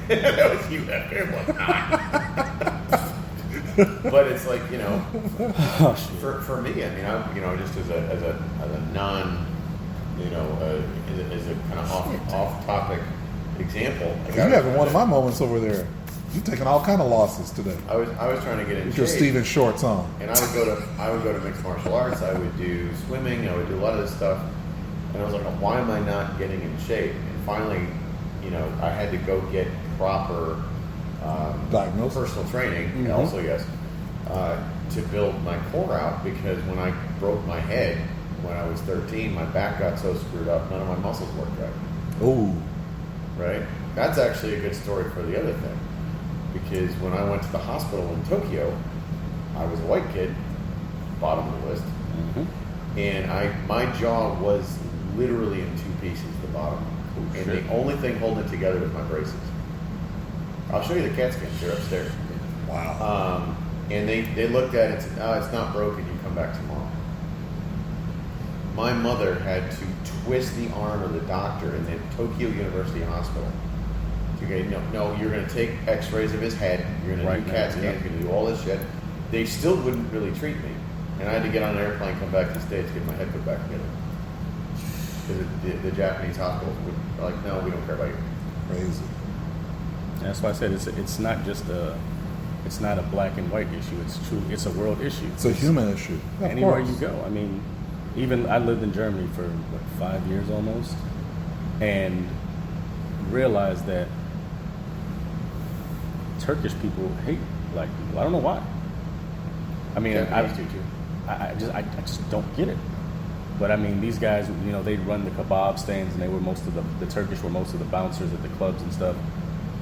That was you, that it was not. But it's like, you know, Oh, shit. for me, I mean, I, you know, just as a non, you know, as a kind of off topic example. Like You having one of my moments over there. You taking all kind of losses today. I was trying to get in With your shape. Steven shorts on. And I would go to mixed martial arts. I would do swimming. I would do a lot of this stuff. And I was like, why am I not getting in shape? And finally, you know, I had to go get proper Diagnosis. personal training. Mhm. Also, yes, to build my core out, because when I broke my head when I was 13, my back got so screwed up, none of my muscles worked right. Ooh. Right? That's actually a good story for the other thing. Because when I went to the hospital in Tokyo, I was a white kid, bottom of the list, and my jaw was literally in two pieces, the bottom. And the only thing holding it together was my braces. I'll show you the CAT scans. They're upstairs. Wow. And they looked at it and said, "Oh, it's not broken. You come back tomorrow." My mother had to twist the arm of the doctor in the Tokyo University Hospital. Okay, no, you're going to take X-rays of his head. You're going to Right do now, CAT scans. yeah. You're going to do all this shit. They still wouldn't really treat me, and I had to get on an airplane, come back to the States, get my head put back together. Because the Japanese hospitals were like, "No, we don't care about you." Crazy. That's why I said it's not just it's not a black and white issue. It's a world issue. It's a human issue. Of Anywhere course. you go. I mean, even I lived in Germany for 5 years almost, and realized that Turkish people hate black people. I don't know why. I mean, Japanese do too. I just don't get it. But I mean, these guys, you know, they run the kebab stands, and they were most of the Turkish were most of the bouncers at the clubs and stuff.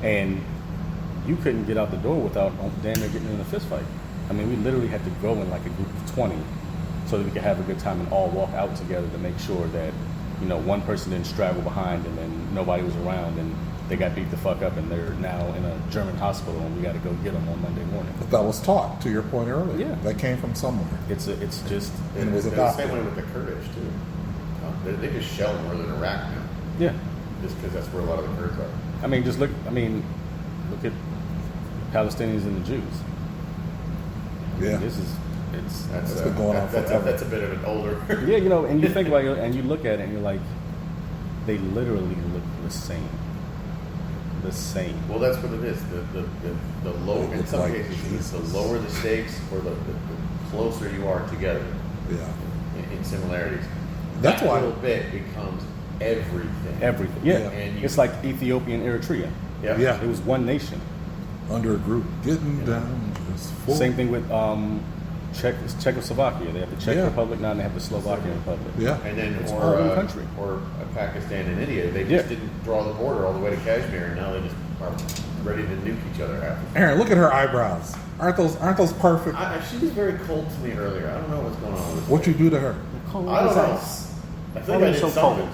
And you couldn't get out the door without damn near getting in a fist fight. I mean, we literally had to go in like a group of 20 so that we could have a good time and all walk out together to make sure that, you know, one person didn't straddle behind and then nobody was around and they got beat the fuck up and they're now in a German hospital and we got to go get them on Monday morning. But that was taught, to your point earlier. Yeah. That came from somewhere. It's just And it was the adopted. same way with the Kurdish too. They just shell northern Iraq now, yeah. just because that's where a lot of the Kurds are. I mean, just look at Palestinians and the Jews. Yeah. It's That's been going on forever. That's a bit of an older. yeah, you know, and you think about it and you look at it and you're like, they literally look the same. The same. Well, that's what it is. The low It in looks some like cases, it's Jesus. the lower the stakes or the closer you are together Yeah. in similarities. That's that why- little bit becomes everything. Everything. Yeah. Yeah. And you- It's like Ethiopia and Eritrea. Yeah. Yeah. It was one nation. Under a group. Getting down just full. Same thing with Czechoslovakia. They have the Czech Yeah. Republic now, and they have the Slovakian Republic. Yeah. And then, It's or all one country. or Pakistan and India, they just Yeah. didn't draw the border all the way to Kashmir, and now they just are ready to nuke each other half. Aaron, look at her eyebrows. Aren't those perfect? She was very cold to me earlier. I don't know what's going on with her. What you do to her? I don't know. I think I did so something. cold.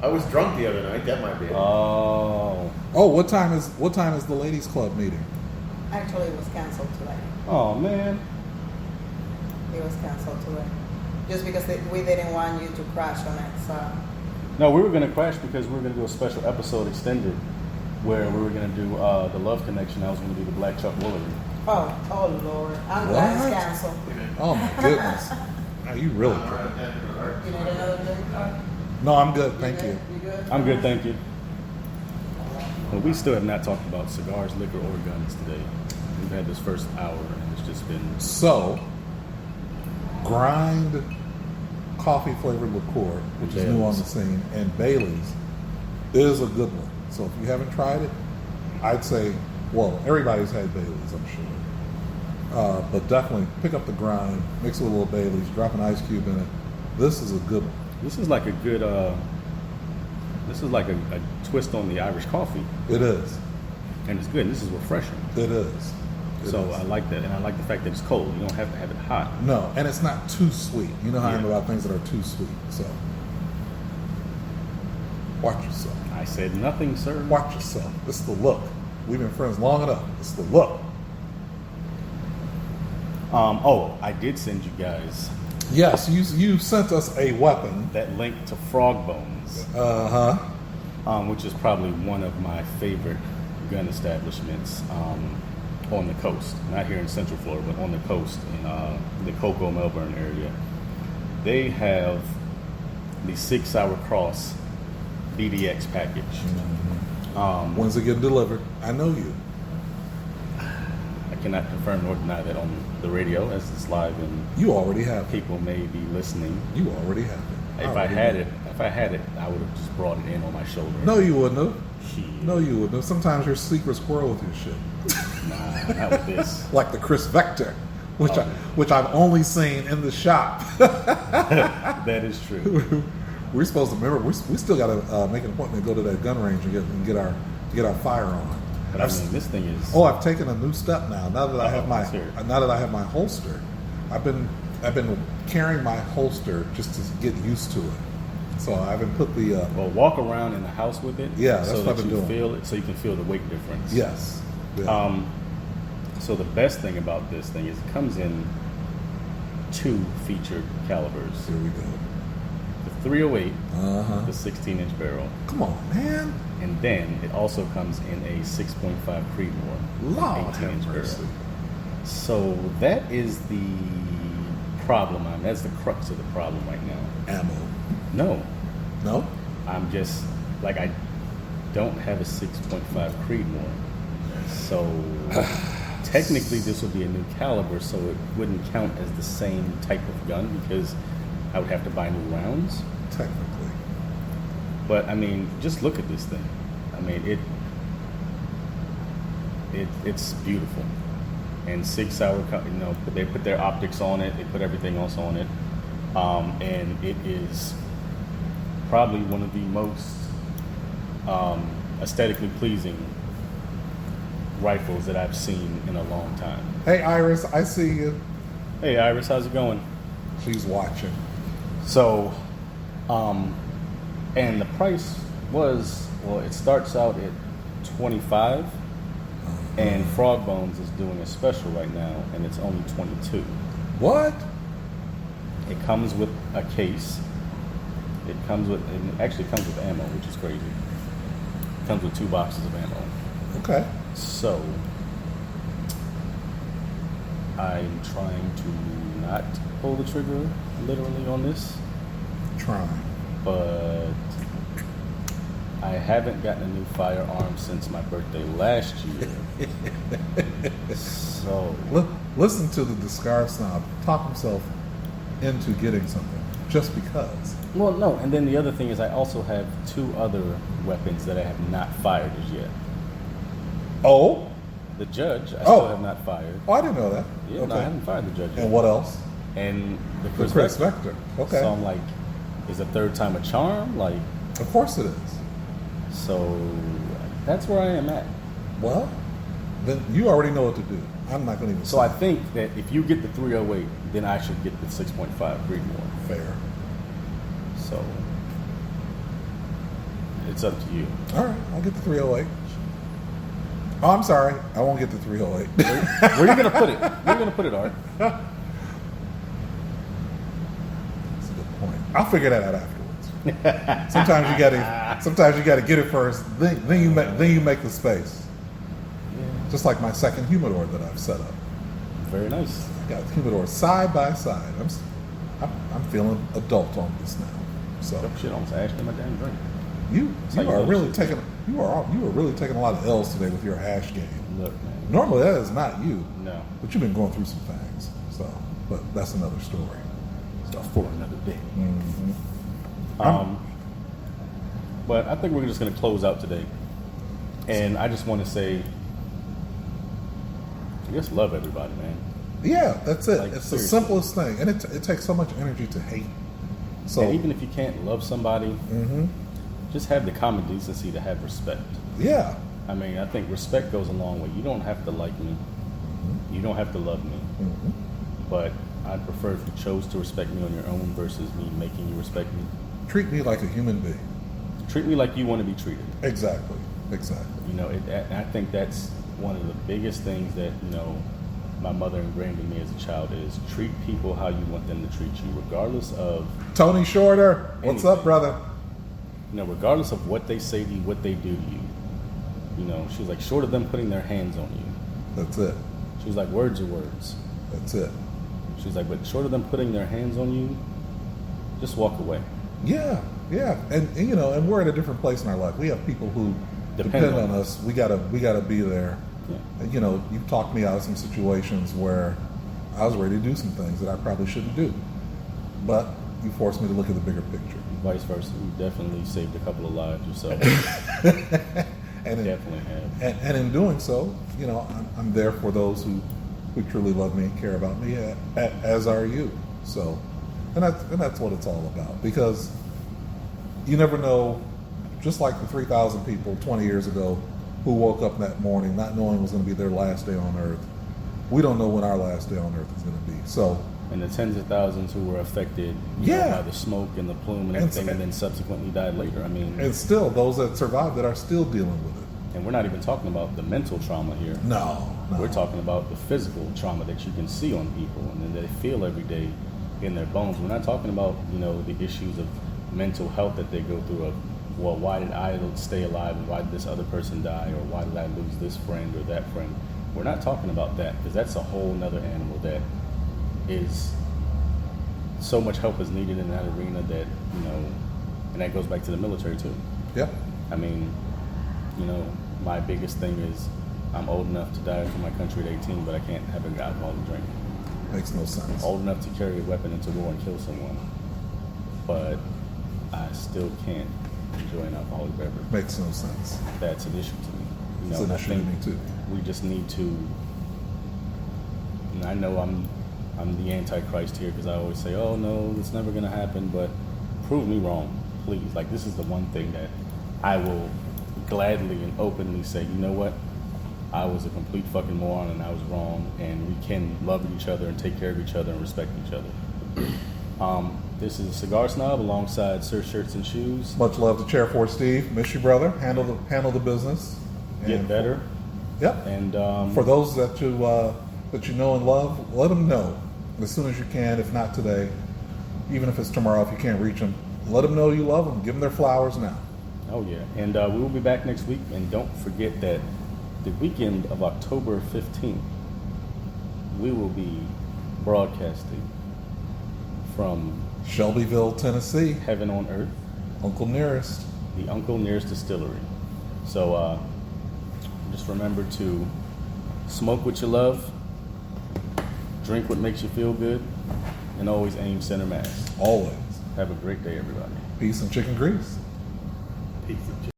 I was drunk the other night. That might be it. Oh. Oh, what time is the ladies' club meeting? Actually, it was canceled today. Oh man. It was canceled today. Just because we didn't want you to crash on it, so. No, we were gonna crash because we were gonna do a special episode extended, where we were gonna do the Love Connection. I was gonna do the Black Chuck Woolery. Oh Lord. I'm glad What? it's canceled. Oh my goodness. Are you really tripping? You need another drink? No, I'm good. Thank you. You good? I'm good, thank you. But we still have not talked about cigars, liquor, or guns today. We've had this first hour, and it's just been. So, grind coffee flavored liqueur, which is new on the scene, and Bailey's is a good one. So if you haven't tried it, I'd say, well, everybody's had Bailey's, I'm sure. But definitely pick up the grind, mix it with a little Bailey's, drop an ice cube in it. This is a good one. This is like a good. This is like a twist on the Irish coffee, It is. and it's good. This is refreshing. It is. It So is. I like that, and I like the fact that it's cold. You don't have to have it hot. No, and it's not too sweet. You know how I am Yeah. about things that are too sweet. So watch yourself. I said nothing, sir. Watch yourself. This is the look. We've been friends long enough. This is the look. Oh, I did send you guys Yes, you sent us a weapon. that link to Frog Bones, Huh. which is probably one of my favorite gun establishments. on the coast, not here in Central Florida, but on the coast in the Cocoa, Melbourne area. They have the 6-hour cross BDX package. When's it getting delivered? I know you. I cannot confirm nor deny that on the radio as it's live and You already have it. people may be listening. You already have it. If I had it, I would have just brought it in on my shoulder. No, you wouldn't have. Shit. No, you wouldn't have. Sometimes you're a secret squirrel with your shit. Nah, not with this. Like the Chris Vector, which Oh. which I've only seen in the shop. That is true. We're supposed to remember. We still got to make an appointment to go to that gun range and get our fire on. But I mean, this thing is. I've taken a new step now. Now that I have let's hear it. now that I have my holster, I've been carrying my holster just to get used to it. So I haven't put the Well, walk around in the house with it. Yeah, that's so what I've that been you doing. feel it, so you can feel the weight difference. yes. Yeah. So the best thing about this thing is it comes in 2 featured calibers: Here we go. the 308, Uh-huh. the 16-inch barrel, Come on, man. and then it also comes in a 6.5 Creedmoor, Lord 18-inch have barrel. mercy. So that is the problem. That's the crux of the problem right now. Ammo. No, No? I'm just like I don't have a 6.5 Creedmoor, so technically this would be a new caliber, so it wouldn't count as the same type of gun because I would have to buy new rounds. Technically. But I mean, just look at this thing. I mean, it's beautiful. And 6-hour, they put their optics on it. They put everything else on it, and it is probably one of the most aesthetically pleasing rifles that I've seen in a long time. Hey, Iris, I see you. Hey, Iris, how's it going? She's watching. So, and the price was, well, it starts out at $25, and Frog Bones is doing a special right now, and it's only $22. What? It comes with a case. It actually comes with ammo, which is crazy. It comes with 2 boxes of ammo. Okay. So, I'm trying to not pull the trigger literally on this, Trying. but I haven't gotten a new firearm since my birthday last year. So, Listen to the discard snob talk himself into getting something just because. well, no, and then the other thing is I also have 2 other weapons that I have not fired as yet. Oh? The Judge, I Oh. still have not fired. Oh, I didn't know that. Yeah, okay. no, I haven't fired the Judge yet. And what else? And the The Chris, Chris Vector. Vector. Okay. So I'm like, is a third time a charm? Like, Of course it is. so that's where I am at. Well, then you already know what to do. I'm not going to even So say I think that if you get the 308, then I should get the 6.5 Creedmoor. fair. So it's up to you. All right, I'll get the 308. Oh, I'm sorry. I won't get the 308. Where are you gonna put it? Where are you gonna put it, Art? That's a good point. I'll figure that out afterwards. Sometimes you gotta get it first. Then you make the space. Just like my second humidor that I've set up. Very nice. I got humidor side by side. I'm feeling adult on this now. So Oh, shit, almost ashed in my damn drink. you how you are know really shit. taking you are really taking a lot of L's today with your ash game. Look, man. Normally that is not you. No. But you've been going through some things. So, but that's another story. Stuff for another day. Mm-hmm. But I think we're just gonna close out today. And I just want to say, just love everybody, man. Yeah, that's it. Like, it's the seriously. simplest thing, and it takes so much energy to hate. So And even if you can't love somebody, mhm. just have the common decency to have respect. yeah, I mean, I think respect goes a long way. You don't have to like me. You don't have to love me. mhm. But I'd prefer if you chose to respect me on your own versus me making you respect me. Treat me like a human being. Treat me like you want to be treated. Exactly. You know, I think that's one of the biggest things that, you know, my mother ingrained in me as a child is treat people how you want them to treat you, regardless of, Tony Shorter, what's up, Anything. brother? you know, regardless of what they say to you, what they do to you. You know, she was like, short of them putting their hands on you, That's it. She was like, words are words. That's it. She's like, but short of them putting their hands on you, just walk away. Yeah, yeah, and you know, and we're at a different place in our life. We have people who Depend depend on on us. We gotta be there. Yeah. And, you know, you've talked me out of some situations where I was ready to do some things that I probably shouldn't do, but you forced me to look at the bigger picture. Vice versa. You definitely saved a couple of lives yourself. And in, Definitely have. and in doing so, you know, I'm there for those who truly love me and care about me, as are you. So, and that's what it's all about. Because you never know, just like the 3,000 people 20 years ago who woke up that morning not knowing it was going to be their last day on earth, we don't know when our last day on earth is going to be. So, And the tens of thousands who were affected you know, Yeah. by the smoke and the plume and And everything, so- and then subsequently died later. I mean, and still, those that survived that are still dealing with it. and we're not even talking about the mental trauma here. No. We're talking about the physical trauma that you can see on people and that they feel every day in their bones. We're not talking about, you know, the issues of mental health that they go through of, well, why did I stay alive and why did this other person die or why did I lose this friend or that friend? We're not talking about that because that's a whole nother animal that is so much help is needed in that arena that, you know, and that goes back to the military too. Yep. I mean, you know, my biggest thing is I'm old enough to die for my country at 18, but I can't have an alcoholic drink. Makes no sense. Old enough to carry a weapon into war and kill someone, but I still can't enjoy an alcoholic beverage. Makes no sense. That's an issue to me. You It's know, an I issue to think me too. we just need to. And I know I'm the antichrist here because I always say, "Oh no, it's never going to happen," but prove me wrong, please. Like this is the one thing that I will gladly and openly say, you know what? I was a complete fucking moron and I was wrong, and we can love each other and take care of each other and respect each other. This is a Cigar Snob alongside Sir Shirts and Shoes. Much love to Chair 4 Steve. Miss you, brother. Handle the business. Get And better. Yep. And For those that you know and love, let them know as soon as you can. If not today, even if it's tomorrow, if you can't reach them, let them know you love them. Give them their flowers now. oh yeah, and we will be back next week. And don't forget that the weekend of October 15th, we will be broadcasting from Shelbyville, Tennessee. Heaven on Earth, Uncle Nearest. the Uncle Nearest Distillery. So just remember to smoke what you love, drink what makes you feel good, and always aim center mass. Always. Have a great day, everybody. Peace and chicken grease. Peace and